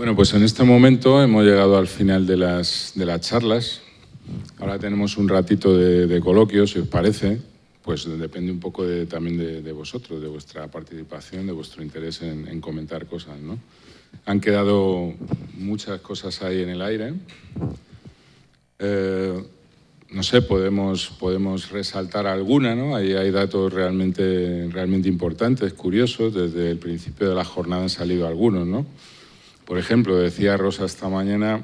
Bueno, pues en este momento hemos llegado al final de las charlas. Ahora tenemos un ratito de coloquio, si os parece. Pues depende un poco también de vosotros, de vuestra participación, de vuestro interés en comentar cosas, ¿no? Han quedado muchas cosas ahí en el aire. No sé, podemos resaltar alguna, ¿no? Ahí hay datos realmente importantes, curiosos. Desde el principio de la jornada han salido algunos, ¿no? Por ejemplo, decía Rosa esta mañana,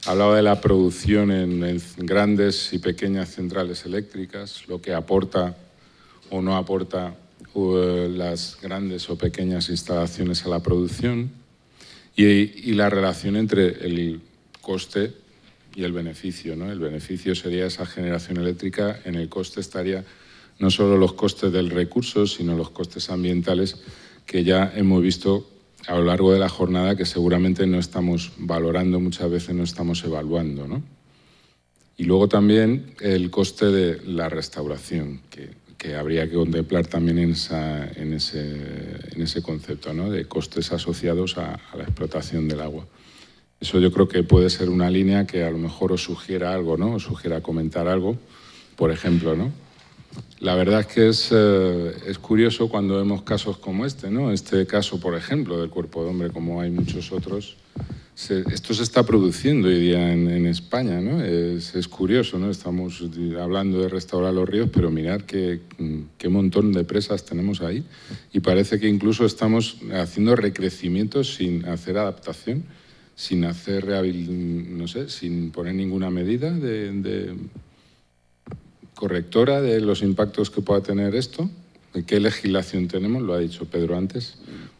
hablaba de la producción en grandes y pequeñas centrales eléctricas, lo que aporta o no aporta las grandes o pequeñas instalaciones a la producción y la relación entre el coste y el beneficio, ¿no? El beneficio sería esa generación eléctrica, en el coste estaría no solo los costes del recurso, sino los costes ambientales que ya hemos visto a lo largo de la jornada, que seguramente no estamos valorando, muchas veces no estamos evaluando, ¿no? Y luego también el coste de la restauración, que habría que contemplar también en ese concepto, ¿no? De costes asociados a la explotación del agua. Eso yo creo que puede ser una línea que a lo mejor os sugiera algo, ¿no? Os sugiera comentar algo, por ejemplo, ¿no? La verdad es que es curioso cuando vemos casos como este, ¿no? Este caso, por ejemplo, del cuerpo de hombre, como hay muchos otros, esto se está produciendo hoy día en España, ¿no? Es curioso, ¿no? Estamos hablando de restaurar los ríos, pero mirad qué montón de presas tenemos ahí y parece que incluso estamos haciendo recrecimientos sin hacer adaptación, sin hacer no sé, sin poner ninguna medida de correctora de los impactos que pueda tener esto. ¿Qué legislación tenemos? Lo ha dicho Pedro antes.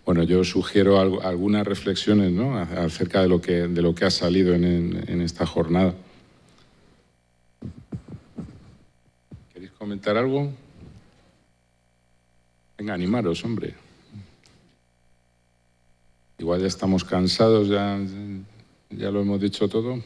Bueno, yo sugiero algunas reflexiones, ¿no? Acerca de lo que ha salido en esta jornada. ¿Queréis comentar algo? Venga, animaros, hombre. Igual ya estamos cansados, ya lo hemos dicho todo.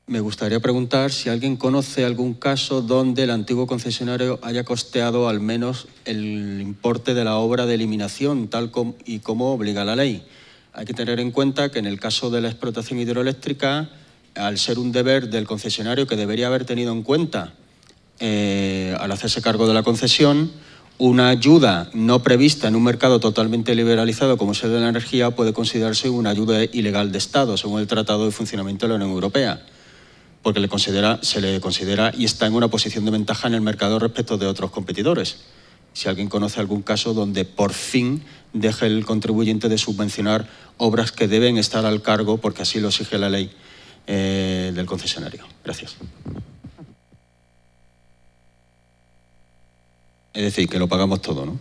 Me gustaría preguntar si alguien conoce algún caso donde el antiguo concesionario haya costeado al menos el importe de la obra de eliminación, tal y como obliga la ley. Hay que tener en cuenta que en el caso de la explotación hidroeléctrica, al ser un deber del concesionario que debería haber tenido en cuenta al hacerse cargo de la concesión, una ayuda no prevista en un mercado totalmente liberalizado como es el de la energía puede considerarse una ayuda ilegal de Estado, según el Tratado de Funcionamiento de la Unión Europea, porque se le considera y está en una posición de ventaja en el mercado respecto de otros competidores. Si alguien conoce algún caso donde por fin deje el contribuyente de subvencionar obras que deben estar al cargo, porque así lo exige la ley del concesionario. Gracias. Es decir, que lo pagamos todo, ¿no?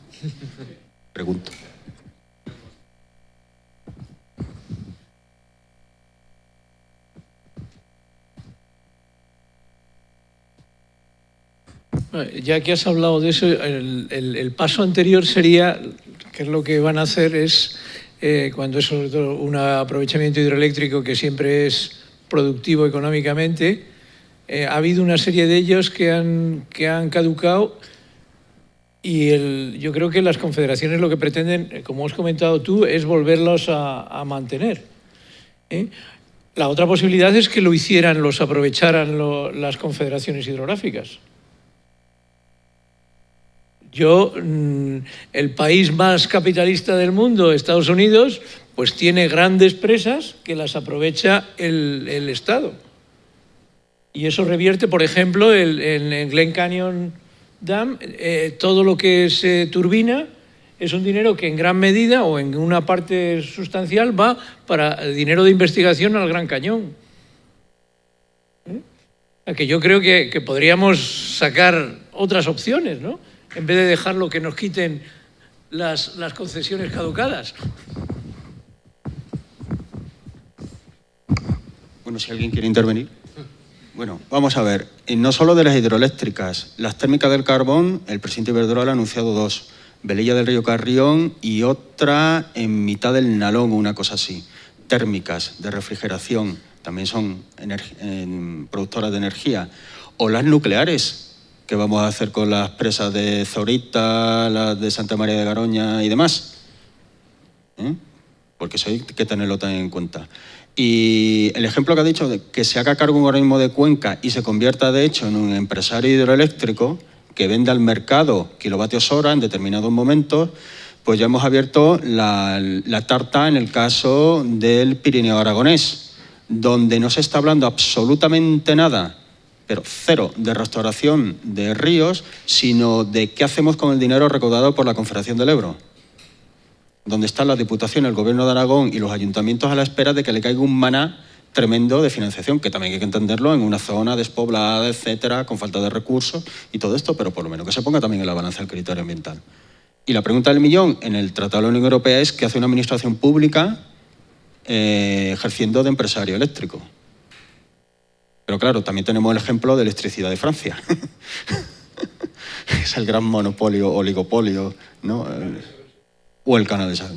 Pregunto. Ya que has hablado de eso, el paso anterior sería, que es lo que van a hacer, es cuando es sobre todo un aprovechamiento hidroeléctrico que siempre es productivo económicamente, ha habido una serie de ellos que han caducado y yo creo que las confederaciones lo que pretenden, como has comentado tú, es volverlos a mantener. La otra posibilidad es que lo hicieran, los aprovecharan las confederaciones hidrográficas. El país más capitalista del mundo, Estados Unidos, pues tiene grandes presas que las aprovecha el Estado. Y eso revierte, por ejemplo, en Glen Canyon Dam, todo lo que se turbina es un dinero que en gran medida o en una parte sustancial va para dinero de investigación al Gran Cañón. Que yo creo que podríamos sacar otras opciones, ¿no? En vez de dejarlo que nos quiten las concesiones caducadas. Bueno, si alguien quiere intervenir. Bueno, vamos a ver. Y no solo de las hidroeléctricas, las térmicas del carbón, el presidente Iberdrola ha anunciado 2. Velilla del Río Carrión y otra en mitad del Nalón, una cosa así. Térmicas de refrigeración, también son productoras de energía. O las nucleares, que vamos a hacer con las presas de Zorita, las de Santa María de Garoña y demás. Porque eso hay que tenerlo también en cuenta. Y el ejemplo que ha dicho de que se haga cargo un organismo de Cuenca y se convierta de hecho en un empresario hidroeléctrico que venda al mercado kilovatios hora en determinados momentos, pues ya hemos abierto la tarta en el caso del Pirineo aragonés, donde no se está hablando absolutamente nada, pero cero, de restauración de ríos, sino de qué hacemos con el dinero recaudado por la Confederación del Ebro, donde está la Diputación, el Gobierno de Aragón y los ayuntamientos a la espera de que le caiga un maná tremendo de financiación, que también hay que entenderlo en una zona despoblada, etcétera, con falta de recursos y todo esto, pero por lo menos que se ponga también en la balanza el criterio ambiental. Y la pregunta del millón en el Tratado de la Unión Europea es ¿qué hace una administración pública ejerciendo de empresario eléctrico? Pero claro, también tenemos el ejemplo de electricidad de Francia. Es el gran monopolio, oligopolio, ¿no? O el canal de Suez.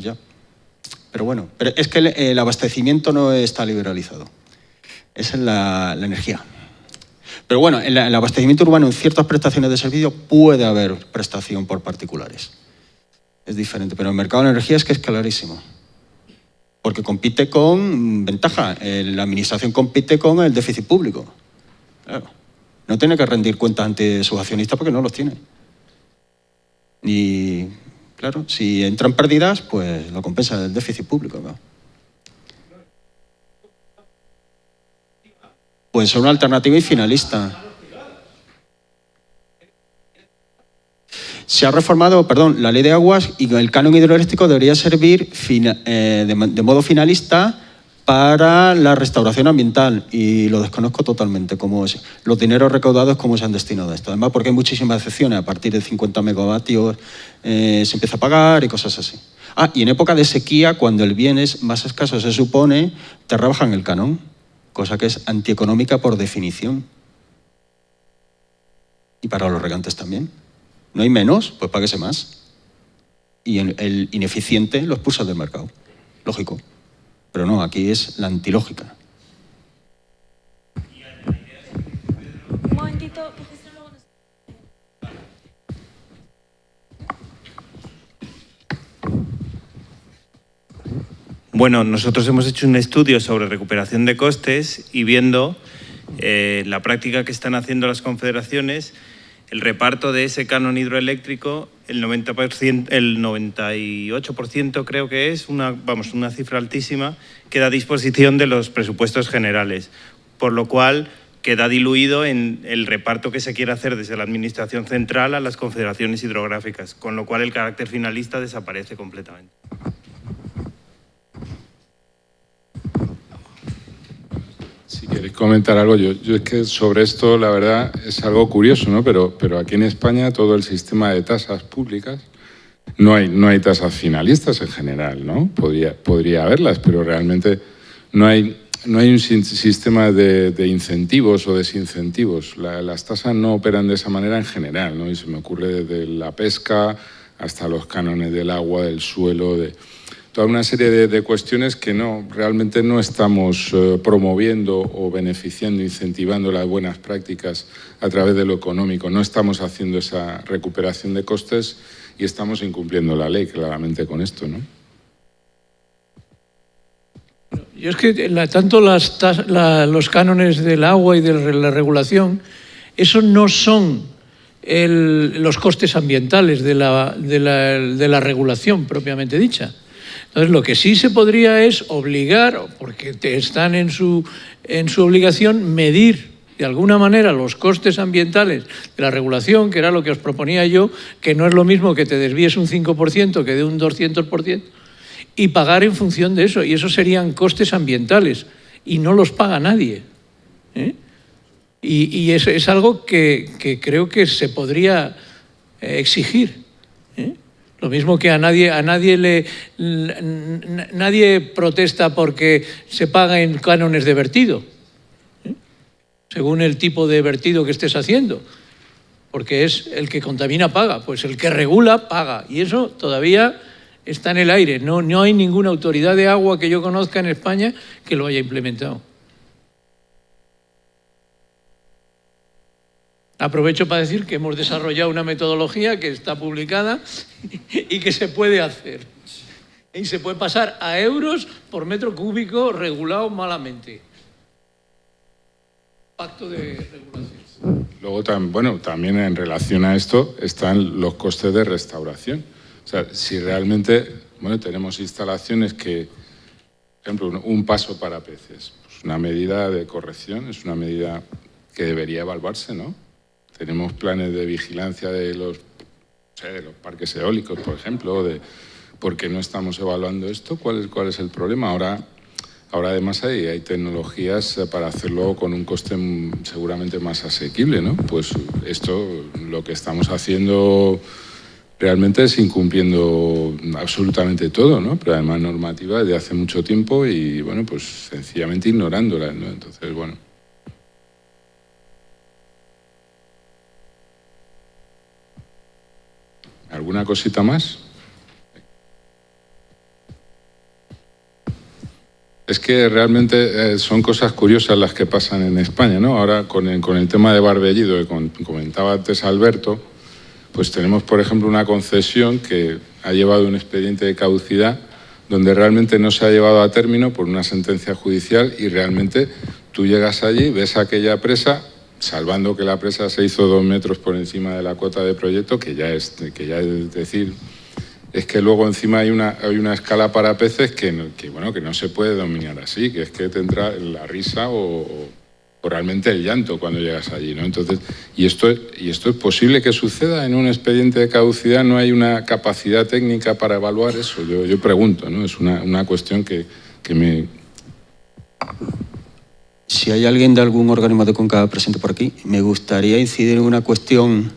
Pero bueno, pero es que el abastecimiento no está liberalizado. Esa es la energía. Pero bueno, en el abastecimiento urbano en ciertas prestaciones de servicio puede haber prestación por particulares. Es diferente, pero en el mercado de energía es que es clarísimo. Porque compite con ventaja. La administración compite con el déficit público. Claro. No tiene que rendir cuentas ante sus accionistas porque no los tiene. Y claro, si entran pérdidas, pues lo compensa el déficit público, ¿no? Puede ser una alternativa y finalista. Se ha reformado, la ley de aguas y el canon hidroeléctrico debería servir de modo finalista para la restauración ambiental y lo desconozco totalmente, cómo es, los dineros recaudados cómo se han destinado a esto. Además, porque hay muchísimas excepciones, a partir de 50 megavatios se empieza a pagar y cosas así. Y en época de sequía, cuando el bien es más escaso, se supone, te rebajan el canon, cosa que es antieconómica por definición. Y para los regantes también. No hay menos, pues páguese más. Y el ineficiente lo expulsa del mercado. Lógico. Pero no, aquí es la antilógica. Un momentito, porque si no luego Bueno, nosotros hemos hecho un estudio sobre recuperación de costes y viendo la práctica que están haciendo las confederaciones, el reparto de ese canon hidroeléctrico, el 98% creo que es, una cifra altísima, queda a disposición de los presupuestos generales, por lo cual queda diluido en el reparto que se quiere hacer desde la Administración Central a las confederaciones hidrográficas, con lo cual el carácter finalista desaparece completamente. Si queréis comentar algo, yo es que sobre esto la verdad es algo curioso, ¿no? Pero aquí en España todo el sistema de tasas públicas, no hay tasas finalistas en general, ¿no? Podría haberlas, pero realmente no hay un sistema de incentivos o desincentivos. Las tasas no operan de esa manera en general, ¿no? Y se me ocurre desde la pesca hasta los cánones del agua, del suelo, de toda una serie de cuestiones que realmente no estamos promoviendo o beneficiando, incentivando las buenas prácticas a través de lo económico. No estamos haciendo esa recuperación de costes y estamos incumpliendo la ley claramente con esto, ¿no? Yo es que tanto los cánones del agua y de la regulación, eso no son los costes ambientales de la regulación propiamente dicha. Entonces, lo que sí se podría es obligar, porque están en su obligación, medir de alguna manera los costes ambientales de la regulación, que era lo que os proponía yo, que no es lo mismo que te desvíes un 5% que de un 200%, y pagar en función de eso. Y eso serían costes ambientales, y no los paga nadie. Y eso es algo que creo que se podría exigir. Lo mismo que nadie protesta porque se paguen cánones de vertido, según el tipo de vertido que estés haciendo, porque es el que contamina paga, pues el que regula paga, y eso todavía está en el aire. No hay ninguna autoridad de agua que yo conozca en España que lo haya implementado. Aprovecho para decir que hemos desarrollado una metodología que está publicada y que se puede hacer. Y se puede pasar a euros por metro cúbico regulado malamente. Pacto de regulación. Luego, también en relación a esto están los costes de restauración. O sea, si realmente, tenemos instalaciones que, por ejemplo, un paso para peces, pues una medida de corrección, es una medida que debería evaluarse, ¿no? Tenemos planes de vigilancia de los parques eólicos, por ejemplo, ¿por qué no estamos evaluando esto? ¿Cuál es el problema? Ahora además hay tecnologías para hacerlo con un coste seguramente más asequible, ¿no? Pues esto, lo que estamos haciendo realmente es incumpliendo absolutamente todo, ¿no? Pero además normativa desde hace mucho tiempo y, pues sencillamente ignorándola, ¿no? Entonces, ¿alguna cosita más? Es que realmente son cosas curiosas las que pasan en España, ¿no? Ahora con el tema de Barbellido, que comentaba antes Alberto, pues tenemos, por ejemplo, una concesión que ha llevado un expediente de caducidad donde realmente no se ha llevado a término por una sentencia judicial y realmente tú llegas allí, ves aquella presa, salvando que la presa se hizo 2 metros por encima de la cota de proyecto, que ya es decir, es que luego encima hay una escala para peces que no se puede dominar así, que es que te entra la risa o realmente el llanto cuando llegas allí, ¿no? Entonces, y esto es posible que suceda en un expediente de caducidad, no hay una capacidad técnica para evaluar eso, yo pregunto, ¿no? Es una cuestión que me... Si hay alguien de algún organismo de Conca presente por aquí, me gustaría incidir en una cuestión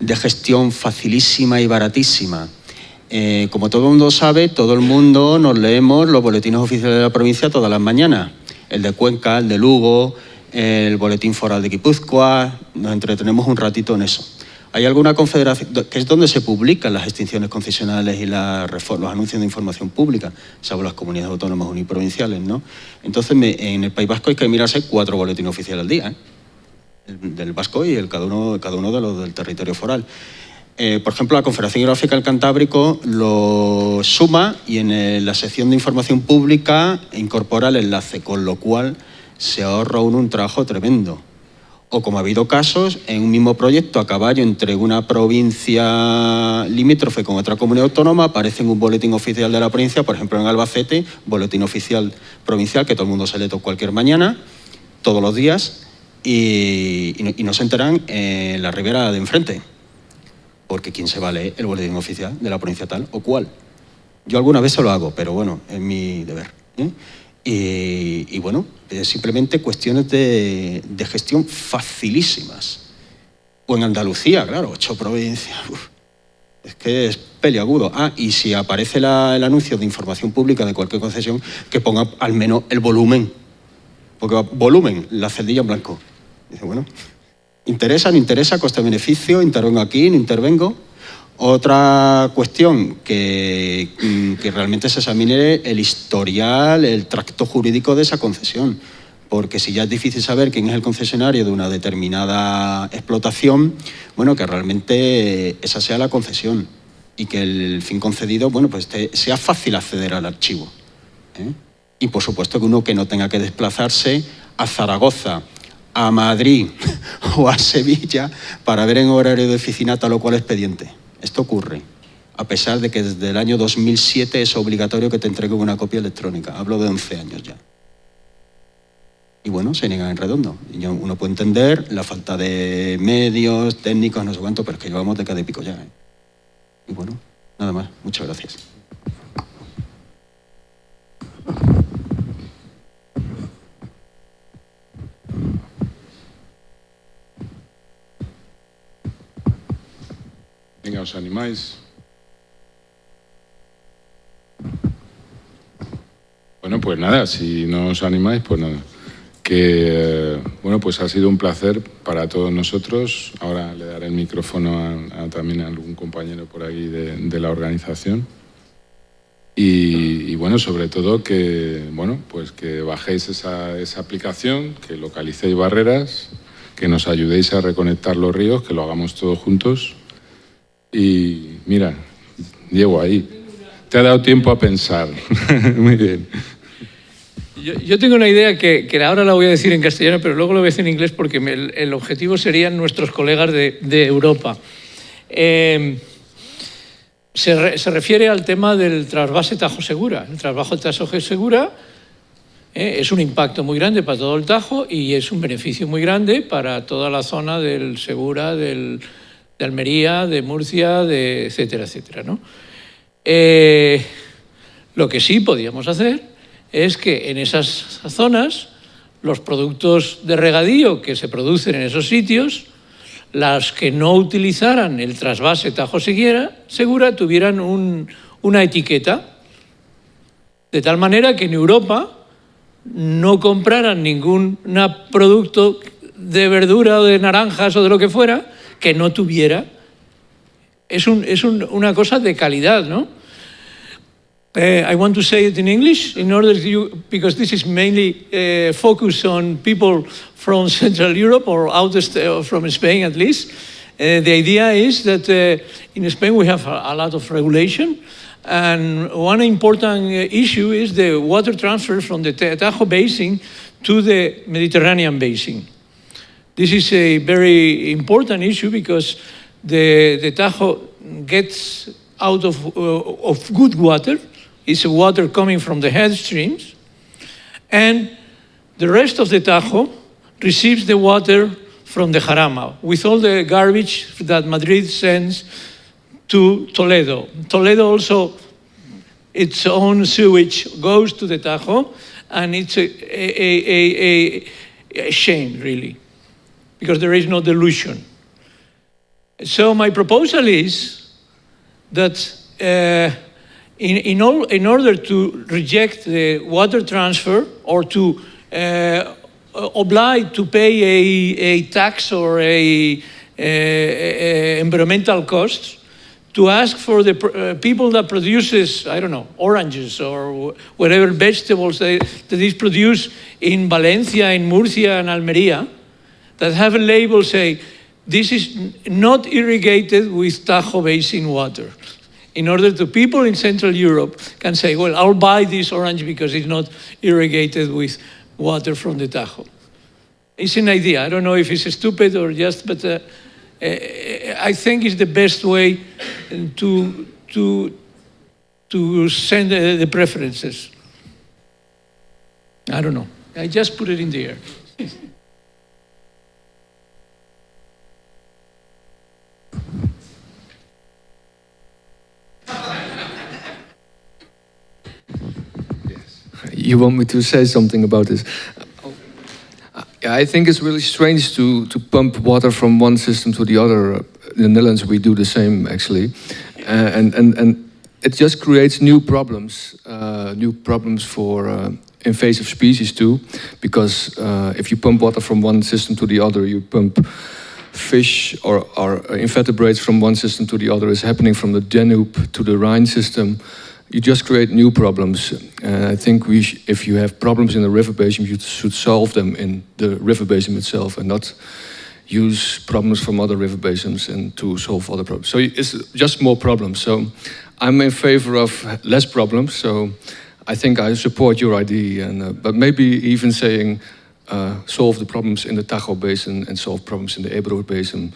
de gestión facilísima y baratísima. Como todo el mundo sabe, todo el mundo nos leemos los boletines oficiales de la provincia todas las mañanas. El de Cuenca, el de Lugo, el boletín foral de Guipúzcoa, nos entretenemos un ratito en eso. ¿Hay alguna confederación, que es donde se publican las extinciones concesionales y los anuncios de información pública, salvo las comunidades autónomas uniprovinciales, ¿no? Entonces, en el País Vasco hay que mirarse 4 boletines oficiales al día, ¿eh? El del vasco y cada uno de los del territorio foral. Por ejemplo, la Confederación Hidrográfica del Cantábrico lo suma y en la sección de información pública incorpora el enlace, con lo cual se ahorra un trabajo tremendo. O como ha habido casos, en un mismo proyecto a caballo entre una provincia limítrofe con otra comunidad autónoma, aparece en un boletín oficial de la provincia, por ejemplo en Albacete, boletín oficial provincial que todo el mundo se lee cualquier mañana, todos los días, y no se enteran en la ribera de enfrente. Porque ¿quién se va a leer el boletín oficial de la provincia tal o cual? Yo alguna vez se lo hago, pero bueno, es mi deber, ¿eh? Y bueno, es simplemente cuestiones de gestión facilísimas. O en Andalucía, claro, 8 provincias. Es que es peliagudo. Y si aparece el anuncio de información pública de cualquier concesión, que ponga al menos el volumen. Porque volumen, la celdilla en blanco. Dice, bueno, ¿interesa, no interesa? ¿Coste-beneficio? ¿Intervengo aquí, no intervengo? Otra cuestión, que realmente se examine el historial, el tracto jurídico de esa concesión. Porque si ya es difícil saber quién es el concesionario de una determinada explotación, bueno, que realmente esa sea la concesión y que el fin concedido, bueno, pues sea fácil acceder al archivo, ¿eh? Y por supuesto que uno que no tenga que desplazarse a Zaragoza, a Madrid o a Sevilla para ver en horario de oficina tal o cual expediente. Esto ocurre, a pesar de que desde el año 2007 es obligatorio que te entreguen una copia electrónica. Hablo de 11 años ya. Y bueno, se niegan en redondo. Y uno puede entender la falta de medios, técnicos, no sé cuánto, pero es que llevamos década y pico ya, ¿eh? Y bueno, nada más. Muchas gracias. Venga, ¿os animáis? Bueno, pues nada, si no os animáis, pues nada. Bueno, pues ha sido un placer para todos nosotros. Ahora le daré el micrófono también a algún compañero por ahí de la organización. Y bueno, sobre todo que bajéis esa aplicación, que localicéis barreras, que nos ayudéis a reconectar los ríos, que lo hagamos todos juntos. Y mira, Diego, ahí, te ha dado tiempo a pensar. Muy bien. Yo tengo una idea que ahora la voy a decir en castellano, pero luego lo voy a decir en inglés porque el objetivo serían nuestros colegas de Europa. Se refiere al tema del trasvase Tajo Segura. El trasvase Tajo Segura es un impacto muy grande para todo el Tajo y es un beneficio muy grande para toda la zona del Segura, de Almería, de Murcia, etcétera, etcétera, ¿no? Lo que sí podíamos hacer es que en esas zonas los productos de regadío que se producen en esos sitios, las que no utilizaran el trasvase Tajo Segura tuvieran una etiqueta, de tal manera que en Europa no compraran ningún producto de verdura o de naranjas o de lo que fuera que no tuviera. Es una cosa de calidad, ¿no? I want to say it in English in order because this is mainly focused on people from Central Europe or from Spain at least. The idea is that in Spain we have a lot of regulation, and one important issue is the water transfer from the Tajo Basin to the Mediterranean Basin. This is a very important issue because the Tajo gets out of good water. It's water coming from the head streams, and the rest of the Tajo receives the water from the Jarama, with all the garbage that Madrid sends to Toledo. Toledo also, its own sewage goes to the Tajo, and it's a shame, really, because there is no dilution. So my proposal is that in order to reject the water transfer or to oblige to pay a tax or environmental costs, to ask for the people that produces, I don't know, oranges or whatever vegetables that is produced in Valencia, in Murcia and Almería, that have a label say, this is not irrigated with Tajo Basin water. In order to people in Central Europe can say, well, I'll buy this orange because it's not irrigated with water from the Tajo. It's an idea. I don't know if it's stupid or just, but I think it's the best way to send the preferences. I don't know. I just put it in the air. You want me to say something about this? I think it's really strange to pump water from one system to the other. In the Netherlands, we do the same, actually. And it just creates new problems for invasive species too, because if you pump water from one system to the other, you pump fish or invertebrates from one system to the other. It's happening from the Danube to the Rhine system. You just create new problems. I think if you have problems in the river basin, you should solve them in the river basin itself and not use problems from other river basins and to solve other problems. So it's just more problems. So I'm in favor of less problems. So I think I support your idea, but maybe even saying solve the problems in the Tajo Basin and solve problems in the Ebro Basin,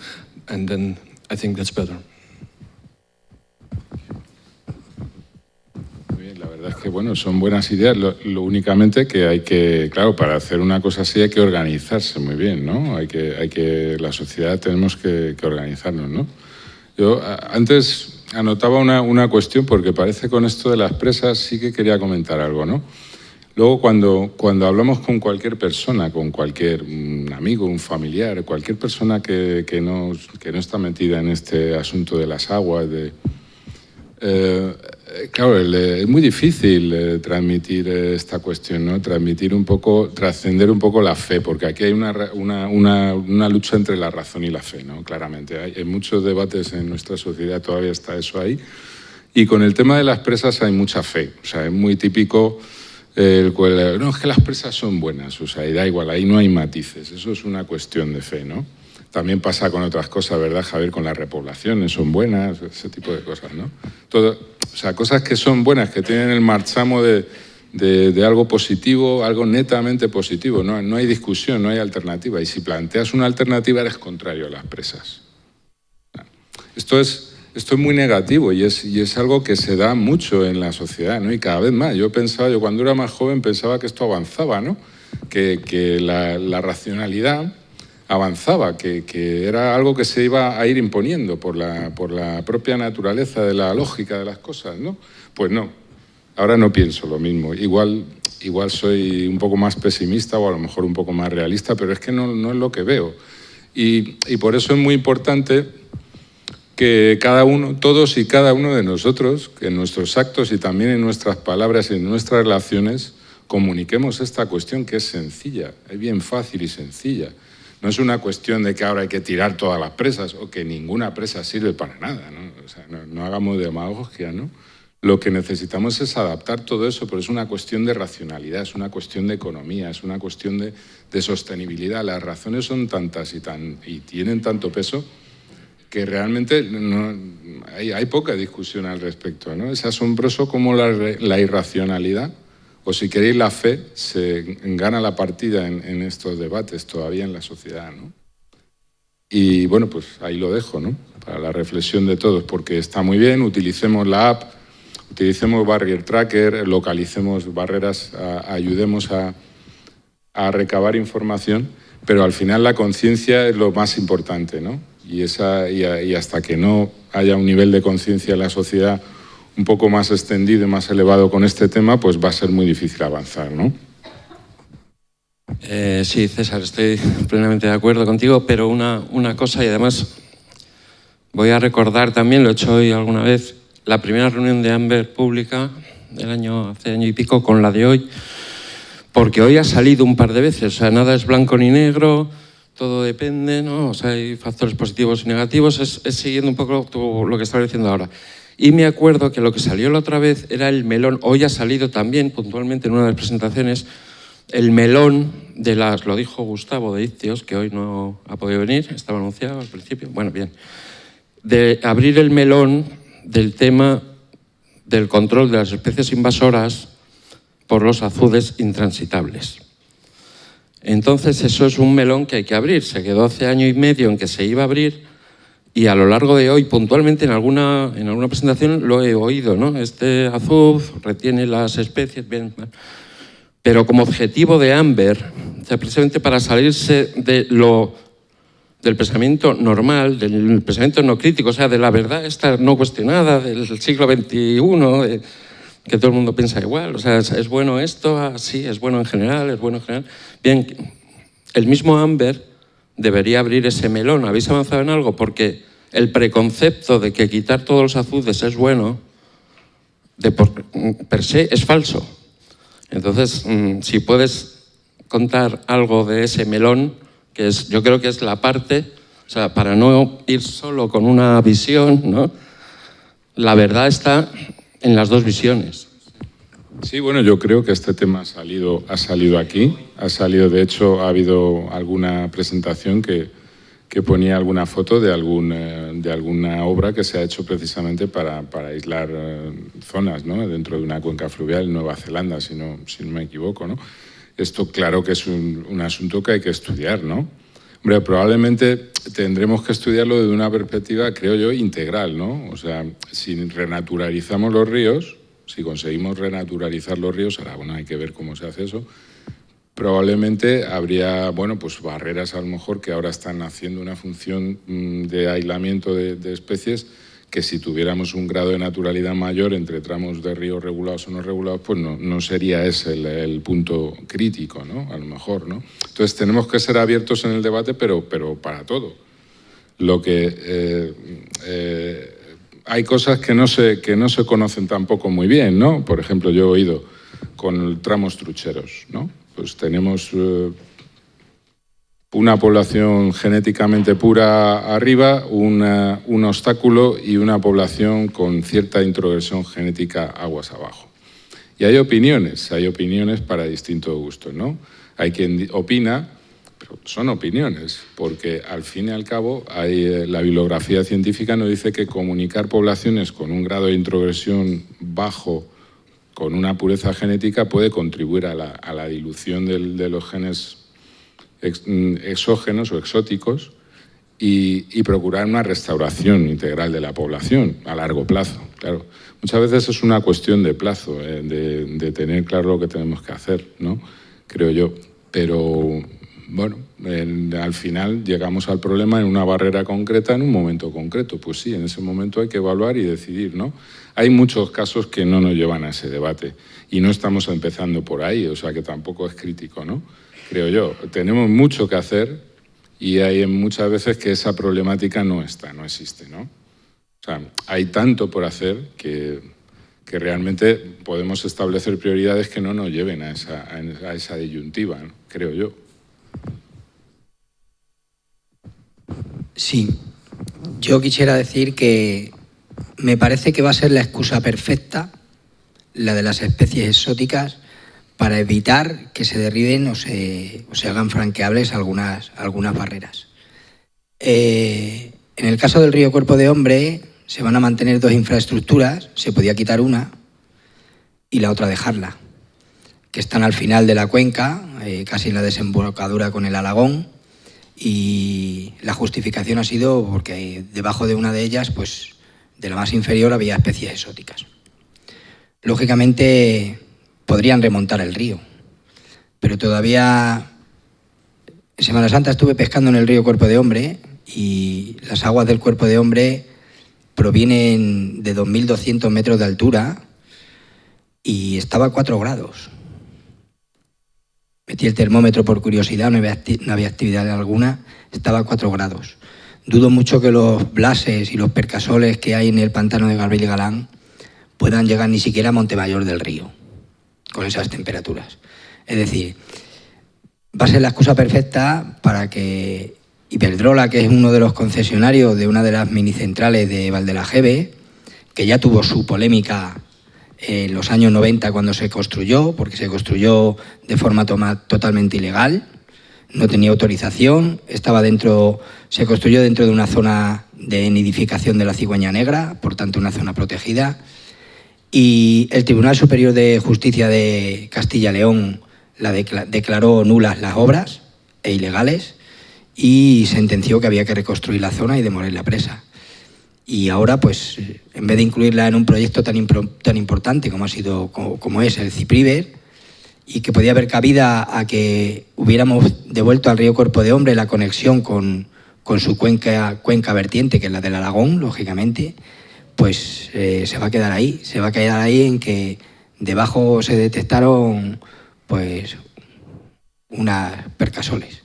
and then I think that's better. La verdad es que, bueno, son buenas ideas. Lo únicamente que hay que, claro, para hacer una cosa así hay que organizarse muy bien, ¿no? La sociedad tenemos que organizarnos, ¿no? Yo antes anotaba una cuestión porque parece con esto de las presas sí que quería comentar algo, ¿no? Luego cuando hablamos con cualquier persona, con cualquier amigo, un familiar, cualquier persona que no está metida en este asunto de las aguas, claro, es muy difícil transmitir esta cuestión, ¿no? Trascender un poco la fe, porque aquí hay una lucha entre la razón y la fe, ¿no? Claramente. Hay muchos debates en nuestra sociedad, todavía está eso ahí. Y con el tema de las presas hay mucha fe. O sea, es muy típico no, es que las presas son buenas, o sea, y da igual, ahí no hay matices, eso es una cuestión de fe, ¿no? También pasa con otras cosas, ¿verdad, Javier? Con las repoblaciones, son buenas, ese tipo de cosas, ¿no? Todo, o sea, cosas que son buenas, que tienen el marchamo de algo positivo, algo netamente positivo, no hay discusión, no hay alternativa, y si planteas una alternativa eres contrario a las presas. Esto es muy negativo y es algo que se da mucho en la sociedad, ¿no? Y cada vez más. Yo cuando era más joven pensaba que esto avanzaba, ¿no? Que la racionalidad avanzaba, que era algo que se iba a ir imponiendo por la propia naturaleza de la lógica de las cosas, ¿no? Pues no, ahora no pienso lo mismo. Igual soy un poco más pesimista o a lo mejor un poco más realista, pero es que no es lo que veo. Y por eso es muy importante que todos y cada uno de nosotros, que en nuestros actos y también en nuestras palabras y en nuestras relaciones, comuniquemos esta cuestión que es sencilla, es bien fácil y sencilla. No es una cuestión de que ahora hay que tirar todas las presas o que ninguna presa sirve para nada, ¿no? O sea, no hagamos demagogia, ¿no? Lo que necesitamos es adaptar todo eso, pero es una cuestión de racionalidad, es una cuestión de economía, es una cuestión de sostenibilidad. Las razones son tantas y tienen tanto peso que realmente hay poca discusión al respecto, ¿no? Es asombroso cómo la irracionalidad, o si queréis la fe, se gana la partida en estos debates todavía en la sociedad, ¿no? Y bueno, pues ahí lo dejo, ¿no? Para la reflexión de todos, porque está muy bien, utilicemos la app, utilicemos Barrier Tracker, localicemos barreras, ayudemos a recabar información, pero al final la conciencia es lo más importante, ¿no? Y hasta que no haya un nivel de conciencia en la sociedad un poco más extendido y más elevado con este tema, pues va a ser muy difícil avanzar, ¿no? Sí, César, estoy plenamente de acuerdo contigo, pero una cosa, y además voy a recordar también, lo he hecho hoy alguna vez, la primera reunión de Amber pública hace año y pico con la de hoy, porque hoy ha salido un par de veces, o sea, nada es blanco ni negro, todo depende, ¿no? O sea, hay factores positivos y negativos, es siguiendo un poco lo que estabas diciendo ahora. Y me acuerdo que lo que salió la otra vez era el melón, hoy ha salido también puntualmente en una de las presentaciones, el melón lo dijo Gustavo de Ictios, que hoy no ha podido venir, estaba anunciado al principio, bueno, bien, de abrir el melón del tema del control de las especies invasoras por los azudes intransitables. Entonces eso es un melón que hay que abrir, se quedó hace año y medio en que se iba a abrir y a lo largo de hoy, puntualmente en alguna presentación lo he oído, ¿no? Este azud retiene las especies, bien, pero como objetivo de Amber, o sea, precisamente para salirse del pensamiento normal, del pensamiento no crítico, o sea, de la verdad esta no cuestionada del siglo XXI, que todo el mundo piensa igual, o sea, ¿es bueno esto? Sí, es bueno en general, es bueno en general. Bien, el mismo Amber debería abrir ese melón. ¿Habéis avanzado en algo? Porque el preconcepto de que quitar todos los azudes es bueno, per se, es falso. Entonces, si puedes contar algo de ese melón, yo creo que es la parte, o sea, para no ir solo con una visión, ¿no? La verdad está en las dos visiones. Sí, bueno, yo creo que este tema ha salido aquí, de hecho, ha habido alguna presentación que ponía alguna foto de alguna obra que se ha hecho precisamente para aislar zonas, ¿no? Dentro de una cuenca fluvial en Nueva Zelanda, si no me equivoco, ¿no? Esto claro que es un asunto que hay que estudiar, ¿no? Hombre, probablemente tendremos que estudiarlo desde una perspectiva, creo yo, integral, ¿no? O sea, si renaturalizamos los ríos, si conseguimos renaturalizar los ríos, ahora bueno, hay que ver cómo se hace eso, probablemente habría, bueno, pues barreras a lo mejor que ahora están haciendo una función de aislamiento de especies que si tuviéramos un grado de naturalidad mayor entre tramos de ríos regulados o no regulados, pues no sería ese el punto crítico, ¿no? A lo mejor, ¿no? Entonces tenemos que ser abiertos en el debate, pero para todo. Lo que hay cosas que no se conocen tampoco muy bien, ¿no? Por ejemplo, yo he oído con tramos trucheros, ¿no? Pues tenemos una población genéticamente pura arriba, un obstáculo y una población con cierta introgresión genética aguas abajo. Y hay opiniones para distintos gustos, ¿no? Hay quien opina, pero son opiniones, porque al fin y al cabo la bibliografía científica nos dice que comunicar poblaciones con un grado de introgresión bajo, con una pureza genética, puede contribuir a la dilución de los genes exógenos o exóticos y procurar una restauración integral de la población a largo plazo. Claro, muchas veces es una cuestión de plazo, de tener claro lo que tenemos que hacer, ¿no? Creo yo. Pero bueno, al final llegamos al problema en una barrera concreta, en un momento concreto. Pues sí, en ese momento hay que evaluar y decidir, ¿no? Hay muchos casos que no nos llevan a ese debate y no estamos empezando por ahí, o sea que tampoco es crítico, ¿no? Creo yo. Tenemos mucho que hacer y hay muchas veces que esa problemática no existe, ¿no? O sea, hay tanto por hacer que realmente podemos establecer prioridades que no nos lleven a esa disyuntiva, ¿no? Creo yo. Sí, yo quisiera decir que me parece que va a ser la excusa perfecta, la de las especies exóticas, para evitar que se derriben o se hagan franqueables algunas barreras. En el caso del río Cuerpo de Hombre se van a mantener dos infraestructuras, se podía quitar una y la otra dejarla, que están al final de la cuenca, casi en la desembocadura con el Alagón, y la justificación ha sido porque debajo de una de ellas, pues de la más inferior, había especies exóticas. Lógicamente podrían remontar el río, pero todavía en Semana Santa estuve pescando en el río Cuerpo de Hombre y las aguas del Cuerpo de Hombre provienen de 2.200 metros de altura y estaba a 4 grados. Metí el termómetro por curiosidad, no había actividad alguna, estaba a 4 grados. Dudo mucho que los blases y los percasoles que hay en el pantano de Gabriel Galán puedan llegar ni siquiera a Montemayor del Río, con esas temperaturas. Es decir, va a ser la excusa perfecta para que Iberdrola, que es uno de los concesionarios de una de las minicentrales de Valdelajeve, que ya tuvo su polémica en los años 90 cuando se construyó, porque se construyó de forma totalmente ilegal, no tenía autorización, se construyó dentro de una zona de nidificación de la cigüeña negra, por tanto una zona protegida, y el Tribunal Superior de Justicia de Castilla y León declaró nulas las obras e ilegales y sentenció que había que reconstruir la zona y demoler la presa. Y ahora, pues, en vez de incluirla en un proyecto tan importante como es el Cipriver, y que podía haber cabida a que hubiéramos devuelto al río Cuerpo de Hombre la conexión con su cuenca vertiente, que es la del Alagón, lógicamente, pues se va a quedar ahí en que debajo se detectaron pues unas percasoles.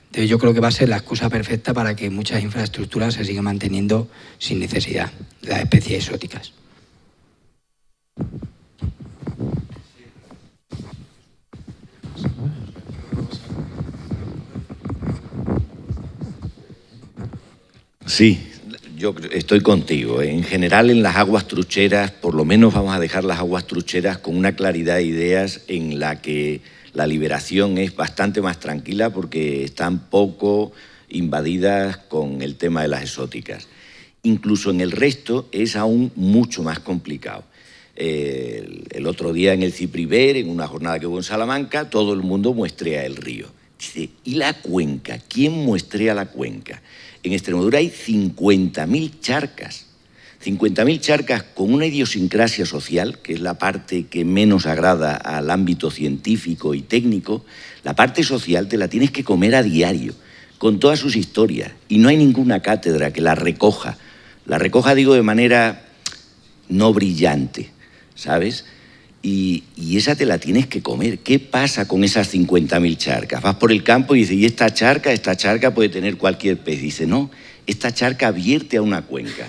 Entonces yo creo que va a ser la excusa perfecta para que muchas infraestructuras se sigan manteniendo sin necesidad, las especies exóticas. Sí, yo estoy contigo. En general, en las aguas trucheras, por lo menos vamos a dejar las aguas trucheras con una claridad de ideas en la que la liberación es bastante más tranquila porque están poco invadidas con el tema de las exóticas. Incluso en el resto es aún mucho más complicado. El otro día en el Cipriver, en una jornada que hubo en Salamanca, todo el mundo muestrea el río. Dice, ¿y la cuenca? ¿Quién muestrea la cuenca? En Extremadura hay 50.000 charcas. 50.000 charcas con una idiosincrasia social, que es la parte que menos agrada al ámbito científico y técnico. La parte social te la tienes que comer a diario, con todas sus historias. Y no hay ninguna cátedra que la recoja. La recoja, digo, de manera no brillante, ¿sabes? Y esa te la tienes que comer. ¿Qué pasa con esas 50.000 charcas? Vas por el campo y dices, ¿y esta charca puede tener cualquier pez? Dice, no, esta charca vierte a una cuenca.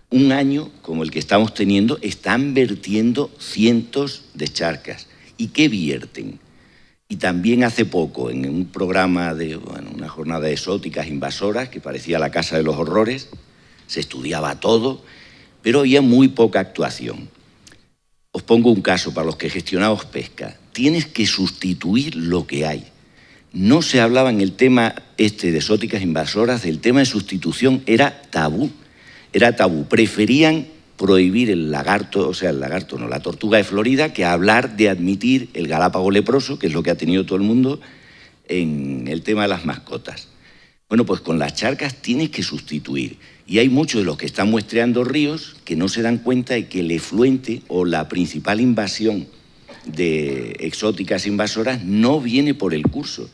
Un año como el que estamos teniendo, están vertiendo cientos de charcas. ¿Y qué vierten? Y también hace poco, en un programa de una jornada de exóticas invasoras, que parecía la Casa de los Horrores, se estudiaba todo, pero había muy poca actuación. Os pongo un caso para los que gestionamos pesca. Tienes que sustituir lo que hay. No se hablaba en el tema de exóticas invasoras, el tema de sustitución era tabú. Era tabú. Preferían prohibir el lagarto, o sea, el lagarto no, la tortuga de Florida, que hablar de admitir el galápago leproso, que es lo que ha tenido todo el mundo en el tema de las mascotas. Bueno, pues con las charcas tienes que sustituir. Y hay muchos de los que están muestreando ríos que no se dan cuenta de que el efluente o la principal invasión de exóticas invasoras no viene por el curso,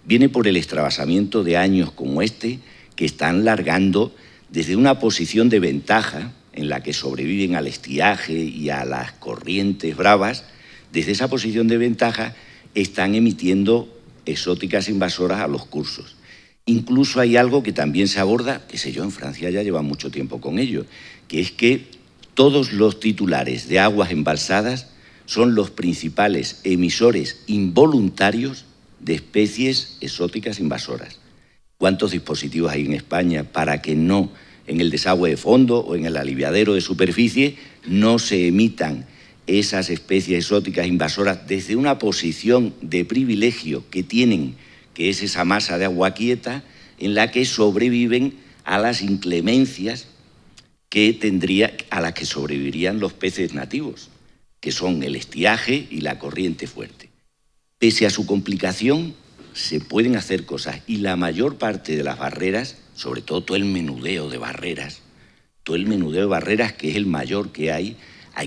viene por el extravasamiento de años como este, que están largando desde una posición de ventaja en la que sobreviven al estiaje y a las corrientes bravas. Desde esa posición de ventaja están emitiendo exóticas invasoras a los cursos. Incluso hay algo que también se aborda, qué sé yo, en Francia ya llevan mucho tiempo con ello, que es que todos los titulares de aguas embalsadas son los principales emisores involuntarios de especies exóticas invasoras. ¿Cuántos dispositivos hay en España para que no, en el desagüe de fondo o en el aliviadero de superficie, no se emitan esas especies exóticas invasoras desde una posición de privilegio que tienen, que es esa masa de agua quieta en la que sobreviven a las inclemencias a las que sobrevivirían los peces nativos, que son el estiaje y la corriente fuerte? Pese a su complicación, se pueden hacer cosas, y la mayor parte de las barreras, sobre todo el menudeo de barreras, que es el mayor que hay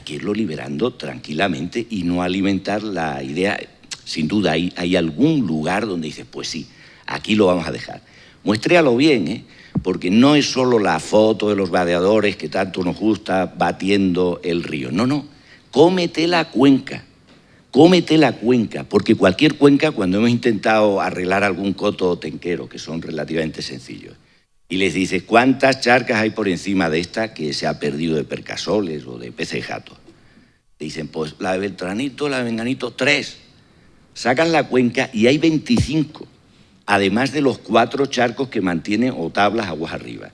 que irlo liberando tranquilamente y no alimentar la idea. Sin duda hay algún lugar donde dices, pues sí, aquí lo vamos a dejar. Muestréalo bien, porque no es solo la foto de los vadeadores que tanto nos gusta batiendo el río. No, cómete la cuenca, porque cualquier cuenca, cuando hemos intentado arreglar algún coto o tenquero, que son relativamente sencillos, y les dices, ¿cuántas charcas hay por encima de esta que se ha perdido de percasoles o de peces gatos? Te dicen, pues la de Beltranito, la de Menganito, 3. Sacan la cuenca y hay 25, además de los 4 charcos que mantienen o tablas aguas arriba.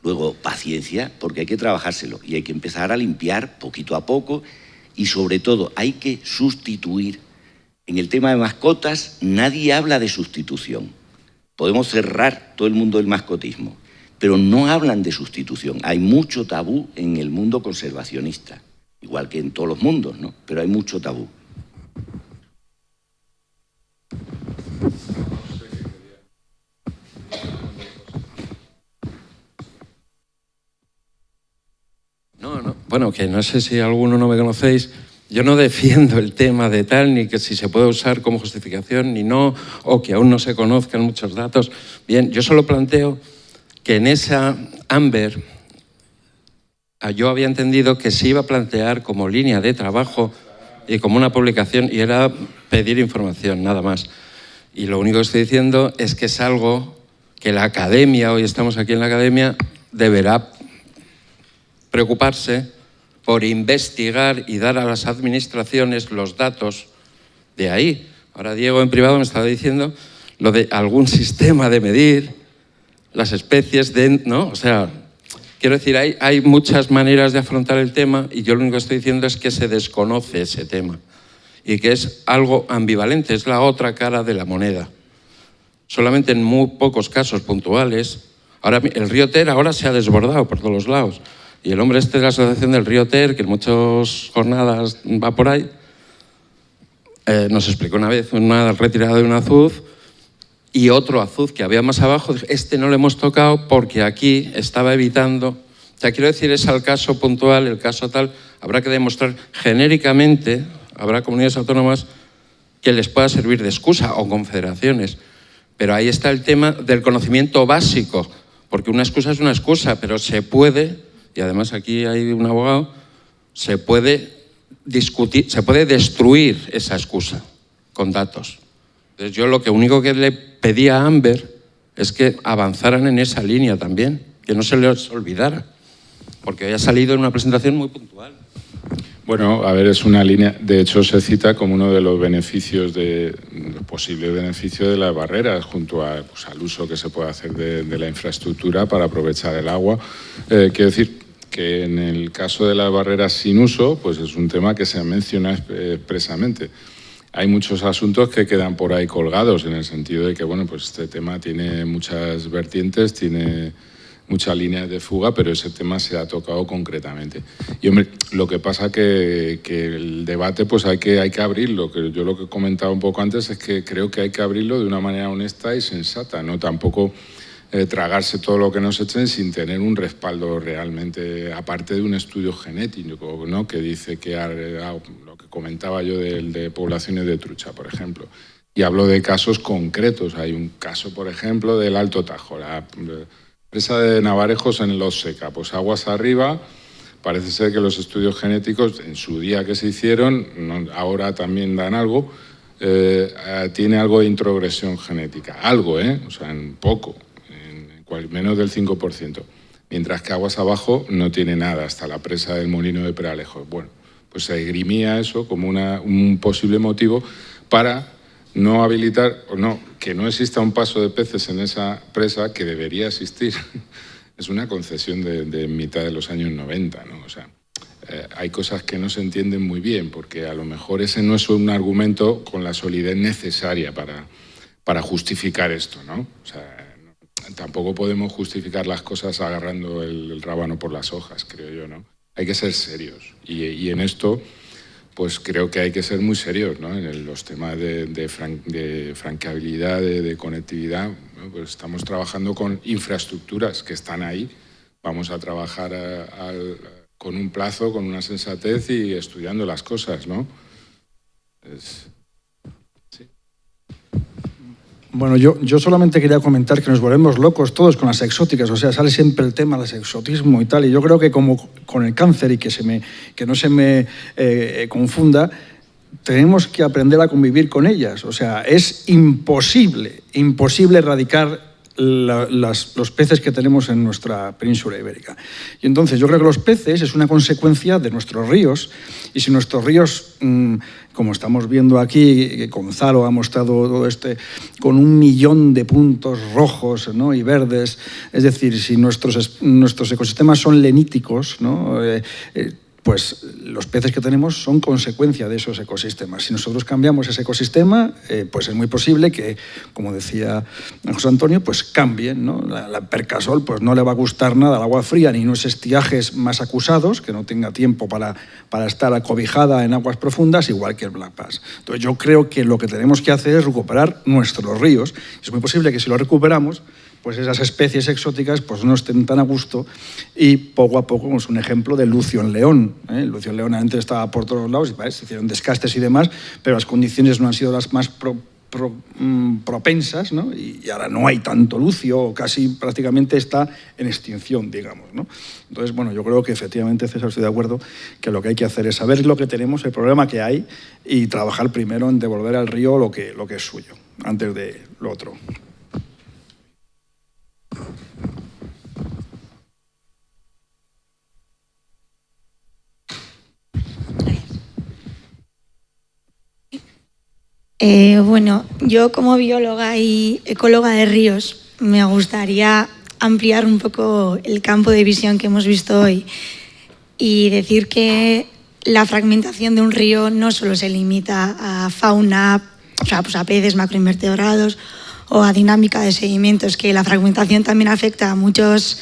Luego, paciencia, porque hay que trabajárselo y hay que empezar a limpiar poquito a poco, y sobre todo hay que sustituir. En el tema de mascotas nadie habla de sustitución. Podemos cerrar todo el mundo del mascotismo, pero no hablan de sustitución. Hay mucho tabú en el mundo conservacionista, igual que en todos los mundos, ¿no? Pero hay mucho tabú. No. Bueno, que no sé si alguno no me conocéis. Yo no defiendo el tema de tal, ni que si se puede usar como justificación, ni no, o que aún no se conozcan muchos datos. Bien, yo solo planteo que en esa Amber yo había entendido que se iba a plantear como línea de trabajo y como una publicación, y era pedir información, nada más. Y lo único que estoy diciendo es que es algo que la academia, hoy estamos aquí en la academia, deberá preocuparse por investigar y dar a las administraciones los datos de ahí. Ahora Diego en privado me estaba diciendo lo de algún sistema de medir las especies, ¿no? O sea, quiero decir, hay muchas maneras de afrontar el tema, y yo lo único que estoy diciendo es que se desconoce ese tema y que es algo ambivalente, es la otra cara de la moneda. Solamente en muy pocos casos puntuales. Ahora el río Ter ahora se ha desbordado por todos los lados. Y el hombre de la asociación del río Ter, que en muchas jornadas va por ahí, nos explicó una vez una retirada de un azuz y otro azuz que había más abajo. Este no lo hemos tocado porque aquí estaba evitando. O sea, quiero decir, es el caso puntual, el caso tal. Habrá que demostrar genéricamente, habrá comunidades autónomas que les pueda servir de excusa, o confederaciones. Pero ahí está el tema del conocimiento básico, porque una excusa es una excusa, pero se puede. Y además aquí hay un abogado, se puede discutir, se puede destruir esa excusa con datos. Entonces yo lo único que le pedí a Amber es que avanzaran en esa línea también, que no se les olvidara, porque había salido en una presentación muy puntual. Bueno, a ver, es una línea, de hecho se cita como uno de los beneficios, los posibles beneficios de las barreras, junto a, pues, al uso que se puede hacer de la infraestructura para aprovechar el agua. Quiero decir, que en el caso de las barreras sin uso, pues es un tema que se menciona expresamente. Hay muchos asuntos que quedan por ahí colgados, en el sentido de que, bueno, pues este tema tiene muchas vertientes, tiene muchas líneas de fuga, pero ese tema se ha tocado concretamente. Y, hombre, lo que pasa que el debate pues hay que abrirlo, que yo lo que he comentado un poco antes es que creo que hay que abrirlo de una manera honesta y sensata, no tampoco tragarse todo lo que nos echen sin tener un respaldo realmente, aparte de un estudio genético, ¿no? Que dice que lo que comentaba yo de poblaciones de trucha, por ejemplo. Y hablo de casos concretos. Hay un caso, por ejemplo, del Alto Tajo, la presa de Navarejos en Los Seca, pues aguas arriba. Parece ser que los estudios genéticos, en su día que se hicieron, ahora también dan algo, tiene algo de introgresión genética. Algo, o sea, en poco. Menos del 5%, mientras que aguas abajo no tiene nada, hasta la presa del Molino de Peralejos. Bueno, pues se esgrimía eso como un posible motivo para no habilitar, o no, que no exista un paso de peces en esa presa que debería existir. Es una concesión de mitad de los años 90, ¿no? O sea, hay cosas que no se entienden muy bien, porque a lo mejor ese no es un argumento con la solidez necesaria para justificar esto, ¿no? O sea, tampoco podemos justificar las cosas agarrando el rábano por las hojas, creo yo, ¿no? Hay que ser serios. Y en esto, pues creo que hay que ser muy serios, ¿no? En los temas de franqueabilidad, de conectividad, ¿no? Pues estamos trabajando con infraestructuras que están ahí. Vamos a trabajar con un plazo, con una sensatez y estudiando las cosas, ¿no? Bueno, yo solamente quería comentar que nos volvemos locos todos con las exóticas, o sea, sale siempre el tema del exotismo y tal, y yo creo que como con el cáncer, y que no se me confunda, tenemos que aprender a convivir con ellas. O sea, es imposible erradicar los peces que tenemos en nuestra península ibérica. Y entonces yo creo que los peces es una consecuencia de nuestros ríos, y si nuestros ríos, como estamos viendo aquí, que Gonzalo ha mostrado todo con 1 millón de puntos rojos, ¿no? Y verdes, es decir, si nuestros ecosistemas son leníticos, ¿no? Pues los peces que tenemos son consecuencia de esos ecosistemas. Si nosotros cambiamos ese ecosistema, pues es muy posible que, como decía José Antonio, pues cambien, ¿no? La percasol pues no le va a gustar nada al agua fría ni unos estiajes más acusados, que no tenga tiempo para estar acobijada en aguas profundas, igual que el black bass. Entonces yo creo que lo que tenemos que hacer es recuperar nuestros ríos. Es muy posible que si los recuperamos, pues esas especies exóticas pues no estén tan a gusto, y poco a poco, como es un ejemplo de lucio en león. El lucio en león antes estaba por todos lados y se hicieron descastes y demás, pero las condiciones no han sido las más propensas, ¿no? Y ahora no hay tanto lucio, casi prácticamente está en extinción, digamos, ¿no? Entonces, bueno, yo creo que efectivamente, César, estoy de acuerdo que lo que hay que hacer es saber lo que tenemos, el problema que hay, y trabajar primero en devolver al río lo que es suyo, antes de lo otro. Bueno, yo como bióloga y ecóloga de ríos me gustaría ampliar un poco el campo de visión que hemos visto hoy y decir que la fragmentación de un río no solo se limita a fauna, o sea, pues a peces, macroinvertebrados o a dinámica de sedimentos, que la fragmentación también afecta a muchos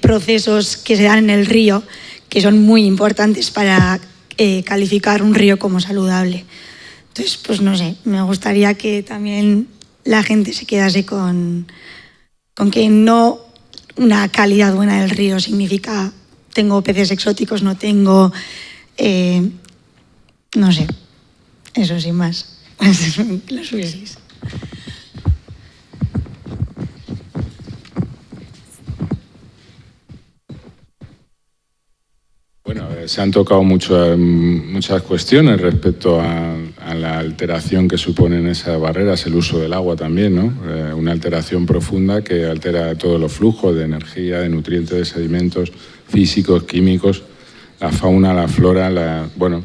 procesos que se dan en el río, que son muy importantes para calificar un río como saludable. Entonces, pues no sé, me gustaría que también la gente se quedase con que no una calidad buena del río significa tengo peces exóticos, no tengo, no sé, eso sin más, los hubiese. Bueno, se han tocado muchas cuestiones respecto a la alteración que suponen esas barreras, el uso del agua también, ¿no? Una alteración profunda que altera todos los flujos de energía, de nutrientes, de sedimentos físicos, químicos, la fauna, la flora, bueno,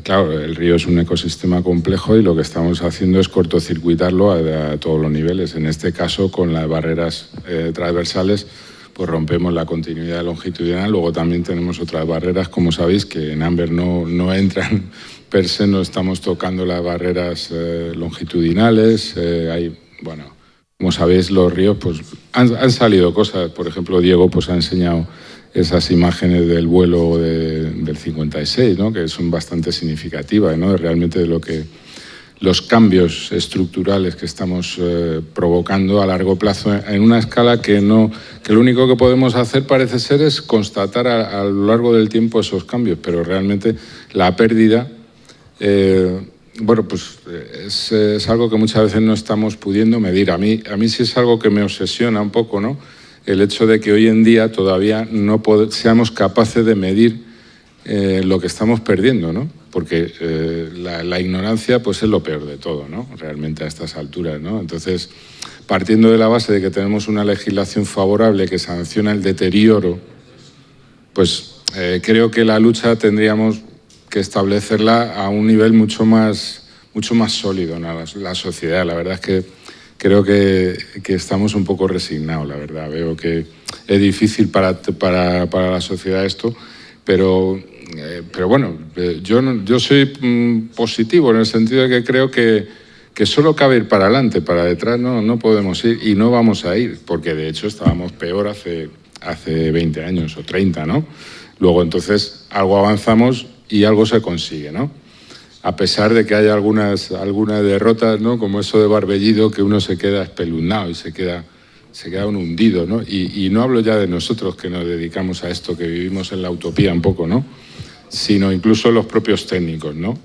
claro, el río es un ecosistema complejo y lo que estamos haciendo es cortocircuitarlo a todos los niveles. En este caso, con las barreras transversales, pues rompemos la continuidad longitudinal. Luego también tenemos otras barreras, como sabéis, que en Amber no entran per se, no estamos tocando las barreras longitudinales. Bueno, como sabéis, los ríos, pues han salido cosas. Por ejemplo, Diego pues ha enseñado esas imágenes del vuelo del 56, ¿no? Que son bastante significativas, ¿no? Realmente de lo que los cambios estructurales que estamos provocando a largo plazo en una escala que lo único que podemos hacer parece ser es constatar a lo largo del tiempo esos cambios, pero realmente la pérdida, bueno, pues es algo que muchas veces no estamos pudiendo medir. A mí sí es algo que me obsesiona un poco, ¿no? El hecho de que hoy en día todavía no seamos capaces de medir lo que estamos perdiendo, ¿no? Porque la ignorancia pues es lo peor de todo, ¿no? Realmente a estas alturas, ¿no? Entonces, partiendo de la base de que tenemos una legislación favorable que sanciona el deterioro, pues creo que la lucha tendríamos que establecerla a un nivel mucho más sólido en la sociedad. La verdad es que creo que estamos un poco resignados, la verdad. Veo que es difícil para la sociedad esto, pero bueno, yo soy positivo en el sentido de que creo que solo cabe ir para adelante, para detrás no podemos ir y no vamos a ir, porque de hecho estábamos peor hace 20 años o 30, ¿no? Luego entonces algo avanzamos y algo se consigue, ¿no? A pesar de que hay algunas derrotas, ¿no? Como eso de Barbellido, que uno se queda espeluznado y se queda uno hundido, ¿no? Y no hablo ya de nosotros que nos dedicamos a esto, que vivimos en la utopía un poco, ¿no? Sino incluso los propios técnicos, ¿no?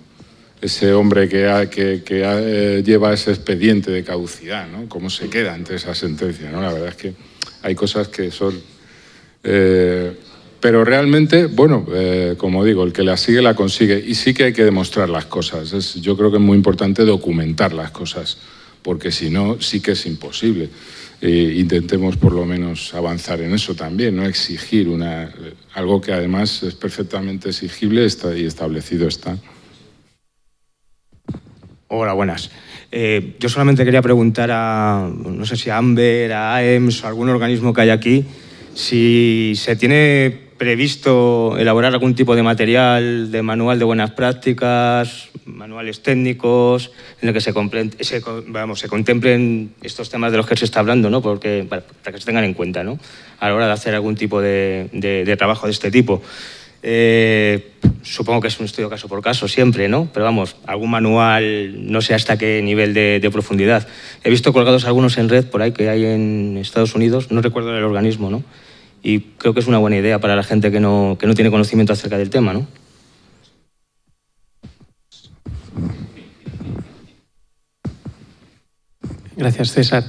Ese hombre que lleva ese expediente de caducidad, ¿no? Cómo se queda ante esa sentencia, ¿no? La verdad es que hay cosas que son... pero realmente, bueno, como digo, el que la sigue la consigue. Y sí que hay que demostrar las cosas. Yo creo que es muy importante documentar las cosas, porque si no, sí que es imposible. Intentemos por lo menos avanzar en eso también, no exigir algo que además es perfectamente exigible y establecido está. Hola, buenas. Yo solamente quería preguntar no sé si a Amber, a AEMS o a algún organismo que hay aquí, si se tiene previsto elaborar algún tipo de material, de manual de buenas prácticas, manuales técnicos, en el que se contemplen estos temas de los que se está hablando, ¿no? Para que se tengan en cuenta, ¿no? A la hora de hacer algún tipo de trabajo de este tipo. Supongo que es un estudio caso por caso siempre, ¿no? Pero vamos, algún manual, no sé hasta qué nivel de profundidad. He visto colgados algunos en red por ahí que hay en Estados Unidos, no recuerdo el organismo, ¿no? Y creo que es una buena idea para la gente que no tiene conocimiento acerca del tema, ¿no? Gracias, César.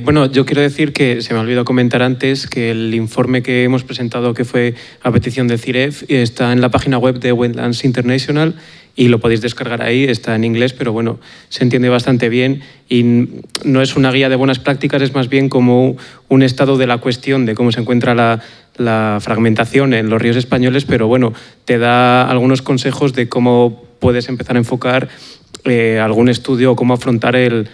Bueno, yo quiero decir que se me olvidó comentar antes que el informe que hemos presentado, que fue a petición del CIREF, está en la página web de Wetlands International y lo podéis descargar ahí, está en inglés, pero bueno, se entiende bastante bien y no es una guía de buenas prácticas, es más bien como un estado de la cuestión de cómo se encuentra la fragmentación en los ríos españoles, pero bueno, te da algunos consejos de cómo puedes empezar a enfocar algún estudio o cómo afrontar el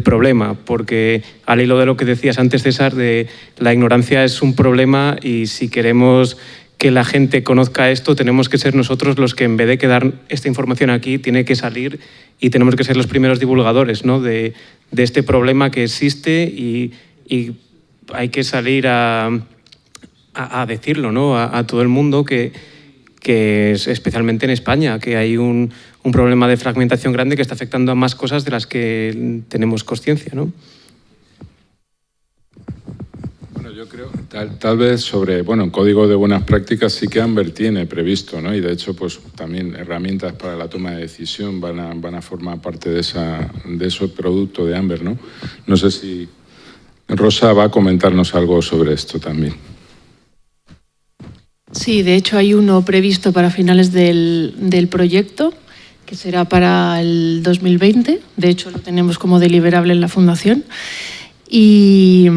problema, porque al hilo de lo que decías antes, César, de la ignorancia es un problema y si queremos que la gente conozca esto, tenemos que ser nosotros los que en vez de quedar esta información aquí, tiene que salir y tenemos que ser los primeros divulgadores, ¿no? de este problema que existe y hay que salir a decirlo, ¿no? a todo el mundo que es, especialmente en España, que hay un problema de fragmentación grande que está afectando a más cosas de las que tenemos consciencia, ¿no? Bueno, yo creo, tal vez sobre, bueno, código de buenas prácticas sí que Amber tiene previsto, ¿no? Y de hecho, pues también herramientas para la toma de decisión van a formar parte de ese producto de Amber, ¿no? No sé si Rosa va a comentarnos algo sobre esto también. Sí, de hecho hay uno previsto para finales del proyecto, que será para el 2020. De hecho, lo tenemos como deliberable en la Fundación. Y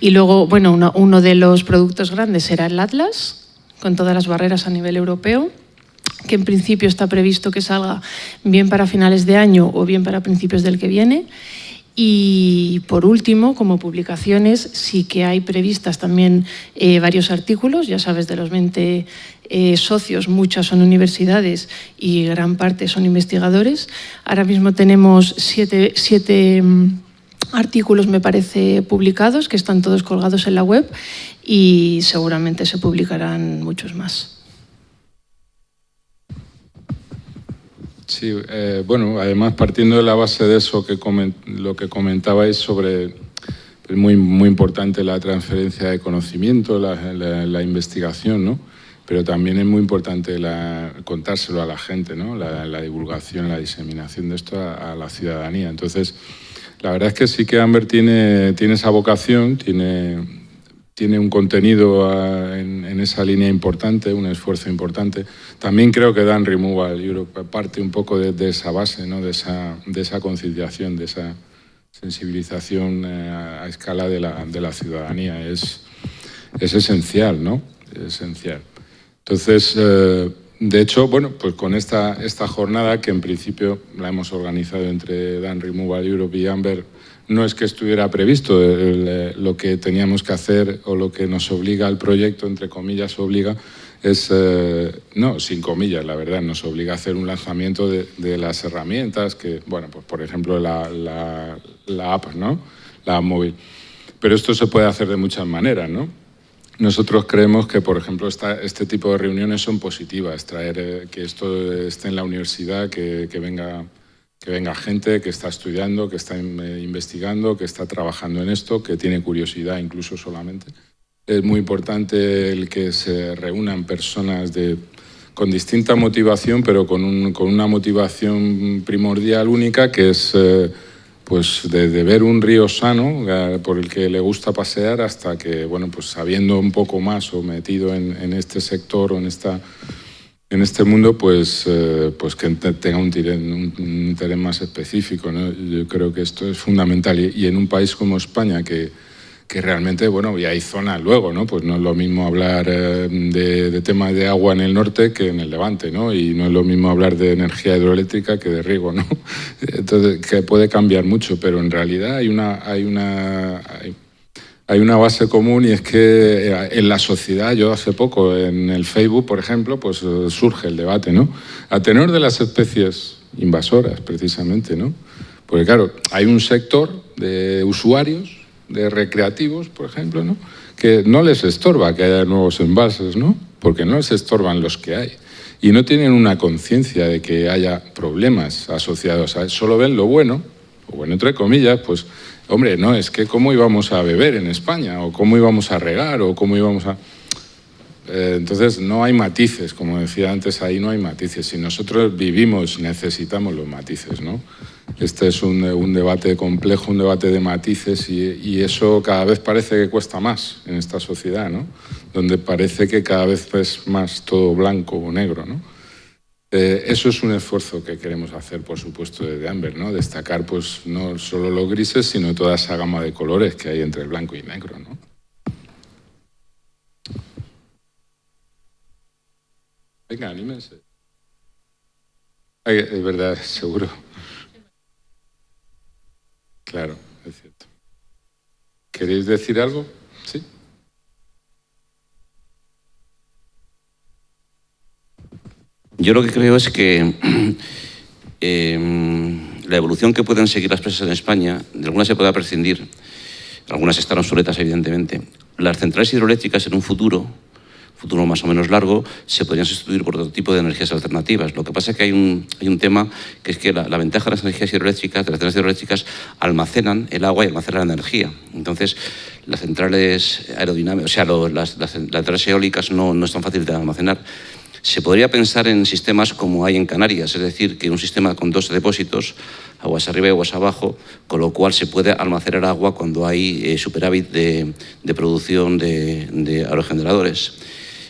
luego, bueno, uno de los productos grandes será el Atlas, con todas las barreras a nivel europeo, que en principio está previsto que salga bien para finales de año o bien para principios del que viene. Y por último, como publicaciones, sí que hay previstas también varios artículos, ya sabes, de los 20 socios, muchas son universidades y gran parte son investigadores. Ahora mismo tenemos siete artículos, me parece, publicados, que están todos colgados en la web y seguramente se publicarán muchos más. Sí, bueno, además partiendo de la base de eso, lo que comentabais sobre, es muy importante la transferencia de conocimiento, la investigación, ¿no? Pero también es muy importante contárselo a la gente, ¿no? La divulgación, la diseminación de esto a la ciudadanía. Entonces, la verdad es que sí que Amber tiene esa vocación, tiene un contenido en esa línea importante, un esfuerzo importante. También creo que Dan Removal Europe parte un poco de esa base, ¿no? de esa concienciación, de esa sensibilización a escala de la ciudadanía. Es esencial, ¿no? Es esencial. Entonces, de hecho, bueno, pues con esta jornada, que en principio la hemos organizado entre Dan Removal Europe y Amber, no es que estuviera previsto lo que teníamos que hacer o lo que nos obliga al proyecto, entre comillas, obliga, es, no, sin comillas, la verdad, nos obliga a hacer un lanzamiento de las herramientas que, bueno, pues por ejemplo la app, ¿no? La app móvil. Pero esto se puede hacer de muchas maneras, ¿no? Nosotros creemos que, por ejemplo, este tipo de reuniones son positivas, traer que esto esté en la universidad, que venga gente que está estudiando, que está investigando, que está trabajando en esto, que tiene curiosidad incluso solamente. Es muy importante el que se reúnan personas con distinta motivación, pero con una motivación primordial única, que es pues de ver un río sano por el que le gusta pasear, hasta que, bueno, pues sabiendo un poco más o metido en este sector o en este mundo, pues que tenga un interés más específico, ¿no? Yo creo que esto es fundamental. Y en un país como España, que realmente, bueno, y hay zonas luego, ¿no? Pues no es lo mismo hablar de temas de agua en el norte que en el Levante, ¿no? Y no es lo mismo hablar de energía hidroeléctrica que de riego, ¿no? Entonces, que puede cambiar mucho, pero en realidad hay una base común, y es que en la sociedad, yo hace poco en el Facebook, por ejemplo, pues surge el debate, ¿no? A tenor de las especies invasoras, precisamente, ¿no? Porque claro, hay un sector de usuarios, de recreativos, por ejemplo, ¿no? Que no les estorba que haya nuevos embalses, ¿no? Porque no les estorban los que hay. Y no tienen una conciencia de que haya problemas asociados a eso. Solo ven lo bueno, o bueno, entre comillas, pues, hombre, no, es que cómo íbamos a beber en España, o cómo íbamos a regar, o cómo íbamos a... Entonces, no hay matices, como decía antes, ahí no hay matices. Si nosotros vivimos, necesitamos los matices, ¿no? Este es un debate complejo, un debate de matices, y eso cada vez parece que cuesta más en esta sociedad, ¿no? Donde parece que cada vez es más todo blanco o negro, ¿no? Eso es un esfuerzo que queremos hacer, por supuesto, desde Amber, ¿no? Destacar, pues, no solo los grises, sino toda esa gama de colores que hay entre el blanco y negro, ¿no? Venga, anímense. Es verdad, seguro. Claro, es cierto. ¿Queréis decir algo? Sí. Yo lo que creo es que la evolución que pueden seguir las presas en España, de algunas se puede prescindir, algunas están obsoletas, evidentemente. Las centrales hidroeléctricas en un futuro más o menos largo, se podrían sustituir por otro tipo de energías alternativas. Lo que pasa es que hay un tema, que es que la ventaja de las energías hidroeléctricas, de las centrales hidroeléctricas, almacenan el agua y almacenan la energía. Entonces, las centrales aerodinámicas, o sea, las centrales eólicas no es tan fácil de almacenar. Se podría pensar en sistemas como hay en Canarias, es decir, que un sistema con 2 depósitos, aguas arriba y aguas abajo, con lo cual se puede almacenar agua cuando hay superávit de producción de aerogeneradores.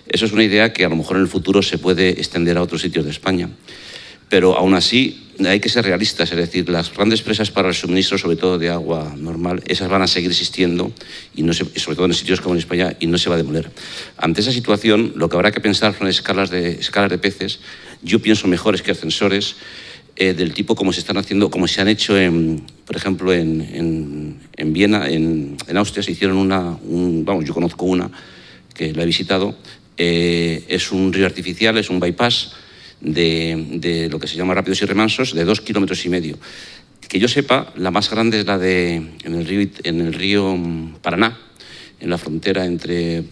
Eso es una idea que a lo mejor en el futuro se puede extender a otros sitios de España. Pero aún así hay que ser realistas, es decir, las grandes presas para el suministro, sobre todo de agua normal, esas van a seguir existiendo, y sobre todo en sitios como en España, y no se va a demoler. Ante esa situación, lo que habrá que pensar son escalas de peces. Yo pienso mejores que ascensores. del tipo como se están haciendo, como se han hecho, por ejemplo, en Viena, en Austria, se hicieron yo conozco una, que la he visitado, es un río artificial, es un bypass de lo que se llama rápidos y remansos de 2,5 kilómetros. Que yo sepa, la más grande es la en el río Paraná, en la frontera entre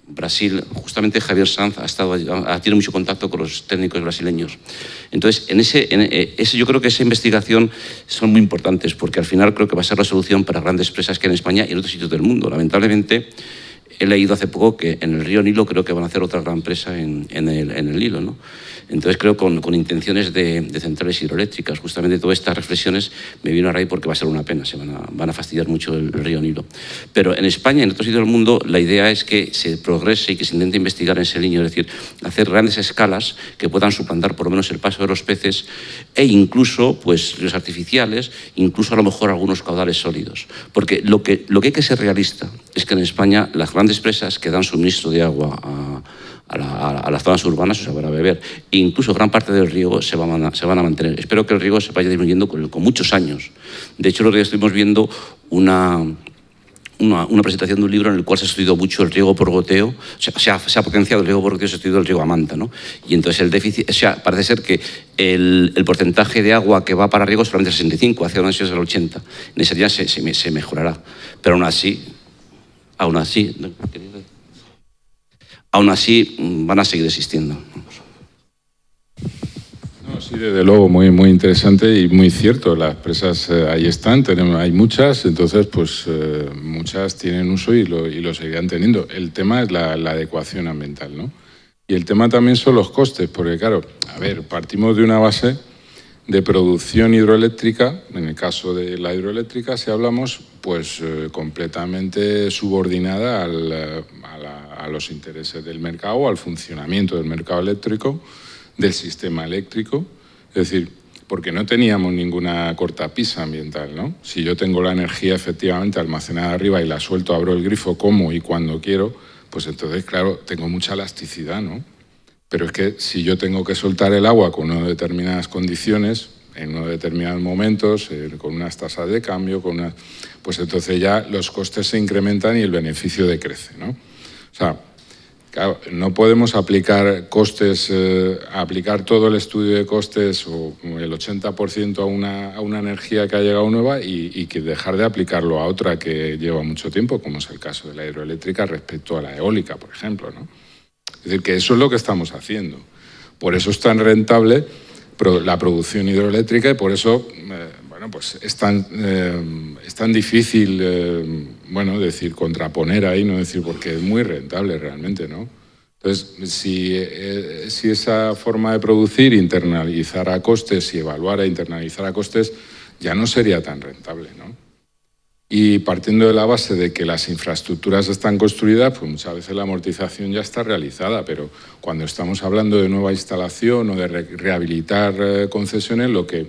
Brasil. Justamente Javier Sanz tiene mucho contacto con los técnicos brasileños. Entonces, yo creo que esa investigación son muy importantes, porque al final creo que va a ser la solución para grandes empresas que hay en España y en otros sitios del mundo. Lamentablemente, he leído hace poco que en el río Nilo creo que van a hacer otra gran presa en el Nilo, ¿no? Entonces creo con intenciones de centrales hidroeléctricas. Justamente todas estas reflexiones me vino a raíz porque va a ser una pena, van a fastidiar mucho el río Nilo. Pero en España y en otros sitios del mundo la idea es que se progrese y que se intente investigar en ese línea, es decir, hacer grandes escalas que puedan suplantar por lo menos el paso de los peces e incluso pues, ríos artificiales, incluso a lo mejor algunos caudales sólidos. Porque lo que hay que ser realista es que en España las grandes presas que dan suministro de agua a las zonas urbanas, o sea, para beber, e incluso gran parte del riego se van a mantener. Espero que el riego se vaya disminuyendo con muchos años. De hecho, el otro día estuvimos viendo una presentación de un libro en el cual se ha estudiado mucho el riego por goteo, se ha potenciado el riego por goteo, se ha estudiado el riego a manta, ¿no? Y entonces el déficit, parece ser que el porcentaje de agua que va para riego es solamente el 65, hacia unos años el 80. En ese día se mejorará. Pero aún así van a seguir existiendo. No, sí, desde luego, muy, muy interesante y muy cierto. Las presas ahí están, hay muchas, entonces pues muchas tienen uso y lo seguirán teniendo. El tema es la adecuación ambiental, ¿no? Y el tema también son los costes, porque claro, a ver, partimos de una base de producción hidroeléctrica. En el caso de la hidroeléctrica, si hablamos, pues completamente subordinada a los intereses del mercado, al funcionamiento del mercado eléctrico, del sistema eléctrico. Es decir, porque no teníamos ninguna cortapisa ambiental, ¿no? Si yo tengo la energía efectivamente almacenada arriba y la suelto, abro el grifo como y cuando quiero, pues entonces, claro, tengo mucha elasticidad, ¿no? Pero es que si yo tengo que soltar el agua con unas determinadas condiciones, en unos determinados momentos, con unas tasas de cambio, pues entonces ya los costes se incrementan y el beneficio decrece, ¿no? O sea, claro, no podemos aplicar costes, aplicar todo el estudio de costes o el 80% a una energía que ha llegado nueva y que dejar de aplicarlo a otra que lleva mucho tiempo, como es el caso de la hidroeléctrica respecto a la eólica, por ejemplo, ¿no? Es decir, que eso es lo que estamos haciendo. Por eso es tan rentable la producción hidroeléctrica y por eso pues es tan difícil decir contraponer ahí, no decir, porque es muy rentable realmente, ¿no? Entonces, si esa forma de producir internalizara costes y evaluara internalizara costes, ya no sería tan rentable, ¿no? Y partiendo de la base de que las infraestructuras están construidas, pues muchas veces la amortización ya está realizada, pero cuando estamos hablando de nueva instalación o de rehabilitar concesiones, lo que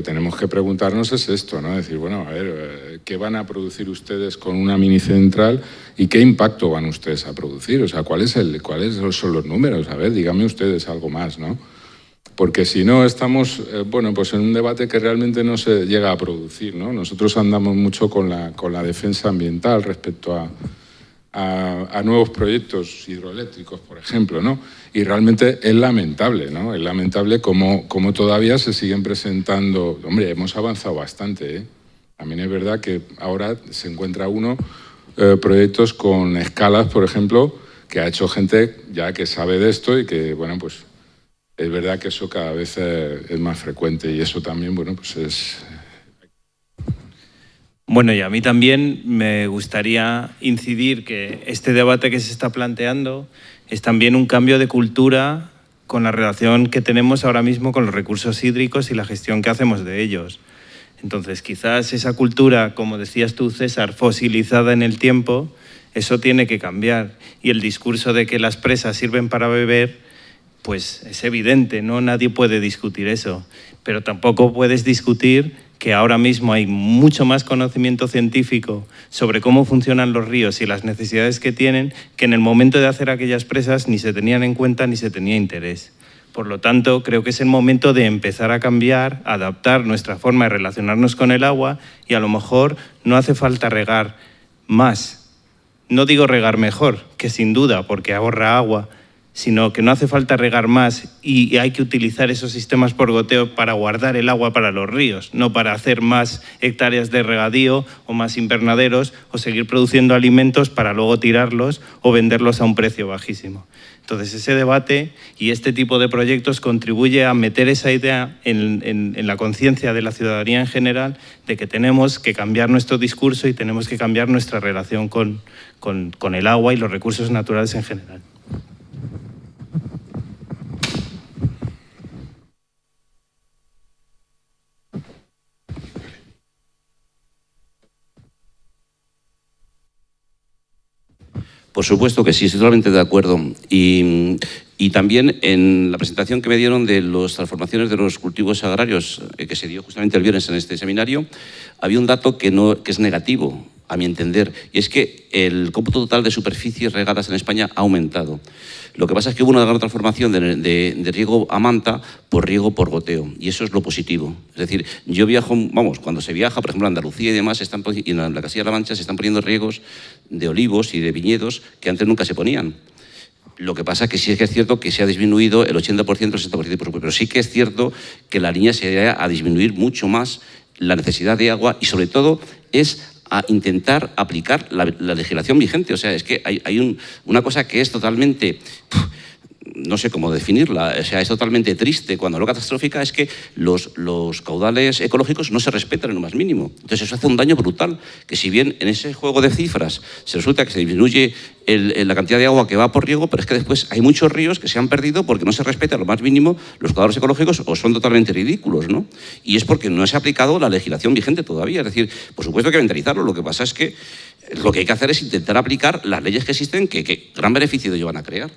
tenemos que preguntarnos es esto, ¿no? Decir, bueno, a ver, ¿qué van a producir ustedes con una mini central y qué impacto van ustedes a producir? O sea, ¿cuáles son los números? A ver, díganme ustedes algo más, ¿no? Porque si no estamos, pues en un debate que realmente no se llega a producir, ¿no? Nosotros andamos mucho con la defensa ambiental respecto a nuevos proyectos hidroeléctricos, por ejemplo, ¿no? Y realmente es lamentable, ¿no? Es lamentable cómo todavía se siguen presentando. Hombre, hemos avanzado bastante, ¿eh? También es verdad que ahora se encuentra proyectos con escalas, por ejemplo, que ha hecho gente ya que sabe de esto y que, bueno, pues es verdad que eso cada vez es más frecuente y eso también, bueno, pues es... Bueno, y a mí también me gustaría incidir que este debate que se está planteando es también un cambio de cultura con la relación que tenemos ahora mismo con los recursos hídricos y la gestión que hacemos de ellos. Entonces, quizás esa cultura, como decías tú, César, fosilizada en el tiempo, eso tiene que cambiar. Y el discurso de que las presas sirven para beber, pues es evidente, ¿no? Nadie puede discutir eso. Pero tampoco puedes discutir que ahora mismo hay mucho más conocimiento científico sobre cómo funcionan los ríos y las necesidades que tienen, que en el momento de hacer aquellas presas ni se tenían en cuenta ni se tenía interés. Por lo tanto, creo que es el momento de empezar a cambiar, adaptar nuestra forma de relacionarnos con el agua y a lo mejor no hace falta regar más. No digo regar mejor, que sin duda, porque ahorra agua, sino que no hace falta regar más y hay que utilizar esos sistemas por goteo para guardar el agua para los ríos, no para hacer más hectáreas de regadío o más invernaderos o seguir produciendo alimentos para luego tirarlos o venderlos a un precio bajísimo. Entonces, ese debate y este tipo de proyectos contribuye a meter esa idea en la conciencia de la ciudadanía en general de que tenemos que cambiar nuestro discurso y tenemos que cambiar nuestra relación con el agua y los recursos naturales en general. Por supuesto que sí, estoy totalmente de acuerdo. Y también en la presentación que me dieron de las transformaciones de los cultivos agrarios, que se dio justamente el viernes en este seminario, había un dato que es negativo, a mi entender, y es que el cómputo total de superficies regadas en España ha aumentado. Lo que pasa es que hubo una gran transformación de riego a manta por riego por goteo, y eso es lo positivo. Es decir, yo viajo, cuando se viaja, por ejemplo, a Andalucía y demás, y en la Castilla-La Mancha se están poniendo riegos de olivos y de viñedos que antes nunca se ponían. Lo que pasa es que sí es que es cierto que se ha disminuido el 80%, el 60%, pero sí que es cierto que la línea se va a disminuir mucho más la necesidad de agua y sobre todo es a intentar aplicar la legislación vigente. O sea, es que hay una cosa que es totalmente... no sé cómo definirla, o sea, es totalmente triste cuando lo catastrófica es que los caudales ecológicos no se respetan en lo más mínimo. Entonces eso hace un daño brutal, que si bien en ese juego de cifras se resulta que se disminuye la cantidad de agua que va por riego, pero es que después hay muchos ríos que se han perdido porque no se respeta en lo más mínimo los caudales ecológicos o son totalmente ridículos, ¿no? Y es porque no se ha aplicado la legislación vigente todavía. Es decir, por supuesto hay que mentalizarlo, lo que pasa es que lo que hay que hacer es intentar aplicar las leyes que existen que gran beneficio llevan a crear.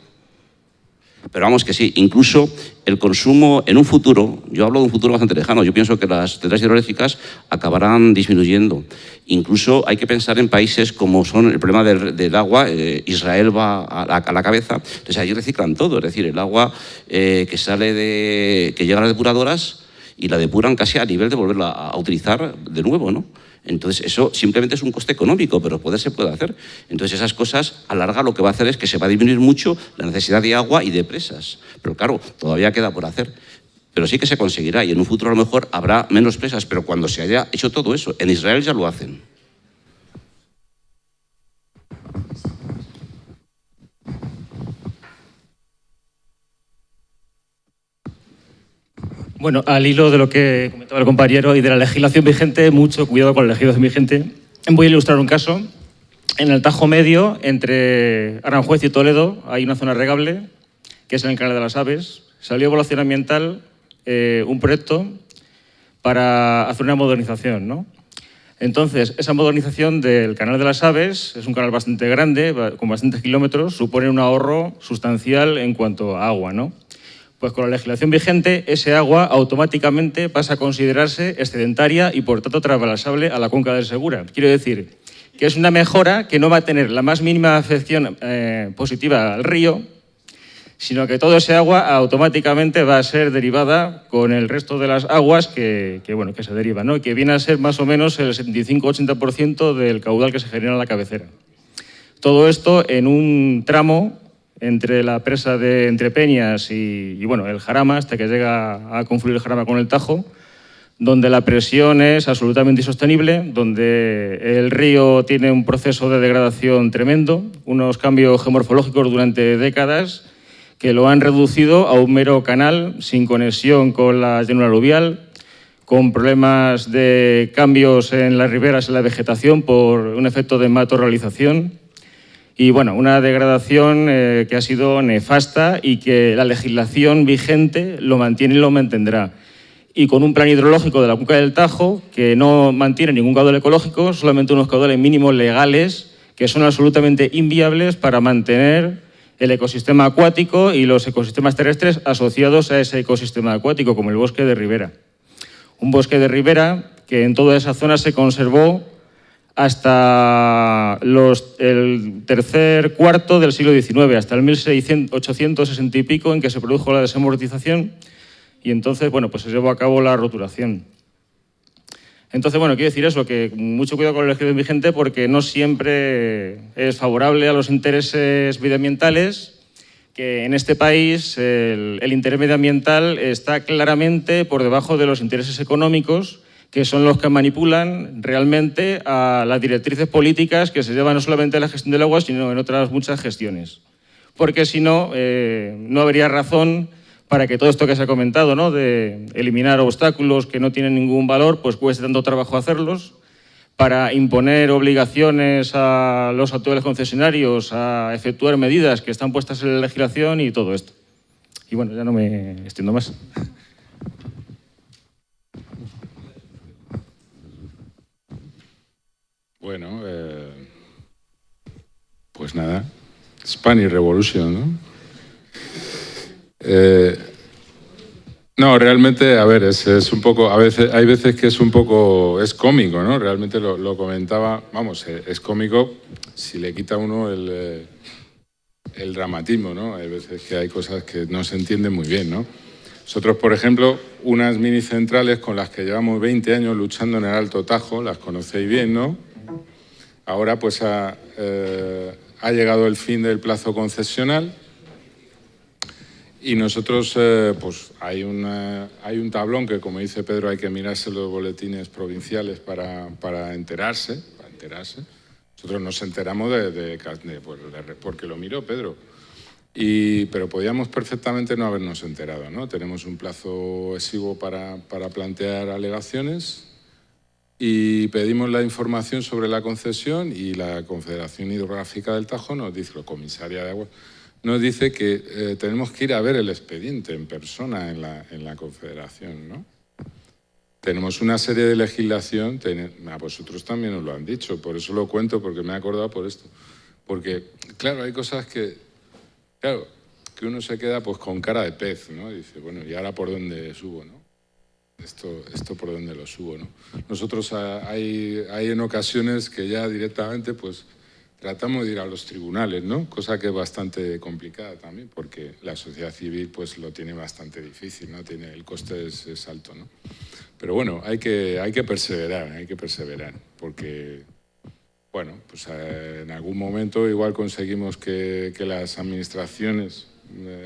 Pero vamos que sí, incluso el consumo en un futuro, yo hablo de un futuro bastante lejano, yo pienso que las centrales hidroeléctricas acabarán disminuyendo. Incluso hay que pensar en países como son el problema del agua, Israel va a la cabeza, entonces ahí reciclan todo, es decir, el agua que llega a las depuradoras y la depuran casi a nivel de volverla a utilizar de nuevo, ¿no? Entonces, eso simplemente es un coste económico, pero se puede hacer. Entonces, esas cosas, a larga, lo que va a hacer es que se va a disminuir mucho la necesidad de agua y de presas. Pero claro, todavía queda por hacer. Pero sí que se conseguirá y en un futuro a lo mejor habrá menos presas, pero cuando se haya hecho todo eso, en Israel ya lo hacen. Bueno, al hilo de lo que comentaba el compañero y de la legislación vigente, mucho cuidado con la legislación vigente. Voy a ilustrar un caso. En el Tajo Medio, entre Aranjuez y Toledo, hay una zona regable, que es en el Canal de las Aves. Salió evaluación ambiental un proyecto para hacer una modernización, ¿no? Entonces, esa modernización del Canal de las Aves es un canal bastante grande, con bastantes kilómetros, supone un ahorro sustancial en cuanto a agua, ¿no? Pues con la legislación vigente, ese agua automáticamente pasa a considerarse excedentaria y, por tanto, trasvasable a la cuenca del Segura. Quiero decir que es una mejora que no va a tener la más mínima afección positiva al río, sino que todo ese agua automáticamente va a ser derivada con el resto de las aguas que se derivan, ¿no? Y que viene a ser más o menos el 75-80% del caudal que se genera en la cabecera. Todo esto en un tramo entre la presa de Entrepeñas y el Jarama, hasta que llega a confluir el Jarama con el Tajo, donde la presión es absolutamente insostenible, donde el río tiene un proceso de degradación tremendo, unos cambios geomorfológicos durante décadas que lo han reducido a un mero canal sin conexión con la llanura aluvial, con problemas de cambios en las riberas, en la vegetación, por un efecto de matorralización. Y una degradación que ha sido nefasta y que la legislación vigente lo mantiene y lo mantendrá. Y con un plan hidrológico de la cuenca del Tajo que no mantiene ningún caudal ecológico, solamente unos caudales mínimos legales que son absolutamente inviables para mantener el ecosistema acuático y los ecosistemas terrestres asociados a ese ecosistema acuático, como el bosque de ribera. Un bosque de ribera que en toda esa zona se conservó hasta el tercer cuarto del siglo XIX, hasta el 1860 y pico, en que se produjo la desamortización y entonces, bueno, pues se llevó a cabo la roturación. Entonces, bueno, quiero decir eso, que mucho cuidado con la legislación vigente porque no siempre es favorable a los intereses medioambientales, que en este país el interés medioambiental está claramente por debajo de los intereses económicos, que son los que manipulan realmente a las directrices políticas que se llevan no solamente en la gestión del agua, sino en otras muchas gestiones. Porque si no, no habría razón para que todo esto que se ha comentado, ¿no?, de eliminar obstáculos que no tienen ningún valor, pues cueste tanto trabajo hacerlos, para imponer obligaciones a los actuales concesionarios a efectuar medidas que están puestas en la legislación y todo esto. Y bueno, ya no me extiendo más. Bueno, pues nada, Spanish Revolution, ¿no? No, realmente, a ver, es un poco, hay veces que es un poco, es cómico, ¿no? Realmente lo comentaba, vamos, es cómico si le quita uno el dramatismo, ¿no? Hay veces que hay cosas que no se entienden muy bien, ¿no? Nosotros, por ejemplo, unas minicentrales con las que llevamos 20 años luchando en el Alto Tajo, las conocéis bien, ¿no? Ahora, pues, ha llegado el fin del plazo concesional. Y nosotros, pues hay un tablón que, como dice Pedro, hay que mirarse los boletines provinciales para enterarse. Nosotros nos enteramos porque lo miró Pedro. Pero podíamos perfectamente no habernos enterado, ¿no? Tenemos un plazo exiguo para plantear alegaciones y pedimos la información sobre la concesión y la Confederación Hidrográfica del Tajo nos dice, la comisaria de agua, nos dice que tenemos que ir a ver el expediente en persona en la Confederación, ¿no? Tenemos una serie de legislación, a vosotros también os lo han dicho, por eso lo cuento, porque me he acordado por esto. Porque, claro, hay cosas que uno se queda pues con cara de pez, ¿no? Y dice, bueno, ¿y ahora por dónde subo, no? Esto por dónde lo subo, ¿no? Nosotros hay en ocasiones que ya directamente pues tratamos de ir a los tribunales, ¿no? Cosa que es bastante complicada también, porque la sociedad civil pues lo tiene bastante difícil, ¿no? El coste es alto, ¿no? Pero bueno, hay que perseverar, porque, bueno, pues en algún momento igual conseguimos que las administraciones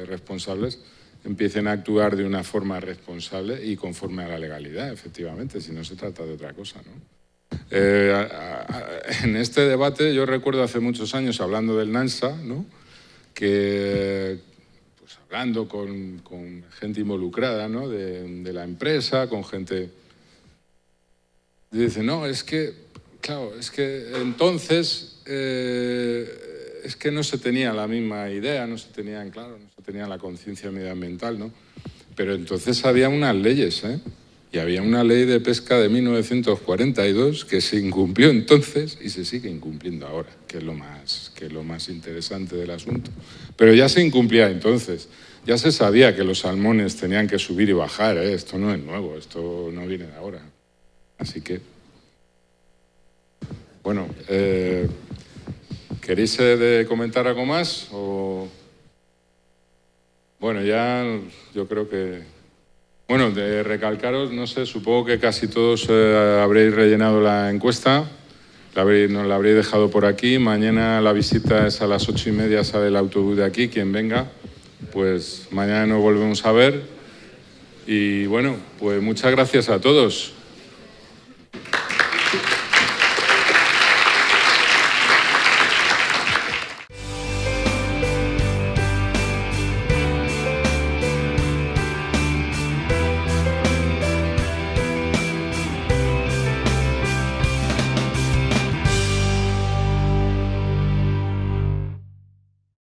responsables empiecen a actuar de una forma responsable y conforme a la legalidad, efectivamente, si no se trata de otra cosa, ¿no? En este debate yo recuerdo hace muchos años hablando del NANSA, ¿no? Que pues hablando con gente involucrada, ¿no? de la empresa, con gente, dice, no, es que, claro, es que entonces es que no se tenía la misma idea, no se tenía en claro, no se tenía la conciencia medioambiental, ¿no? Pero entonces había unas leyes, ¿eh? Y había una ley de pesca de 1942 que se incumplió entonces y se sigue incumpliendo ahora, que es lo más interesante del asunto. Pero ya se incumplía entonces, ya se sabía que los salmones tenían que subir y bajar, ¿eh? Esto no es nuevo, esto no viene de ahora. Así que, bueno, ¿queréis comentar algo más? Bueno, ya yo creo que... Bueno, de recalcaros, no sé, supongo que casi todos habréis rellenado la encuesta, nos la habréis dejado por aquí. Mañana la visita es a las 8:30, sale el autobús de aquí, quien venga, pues mañana nos volvemos a ver. Y bueno, pues muchas gracias a todos.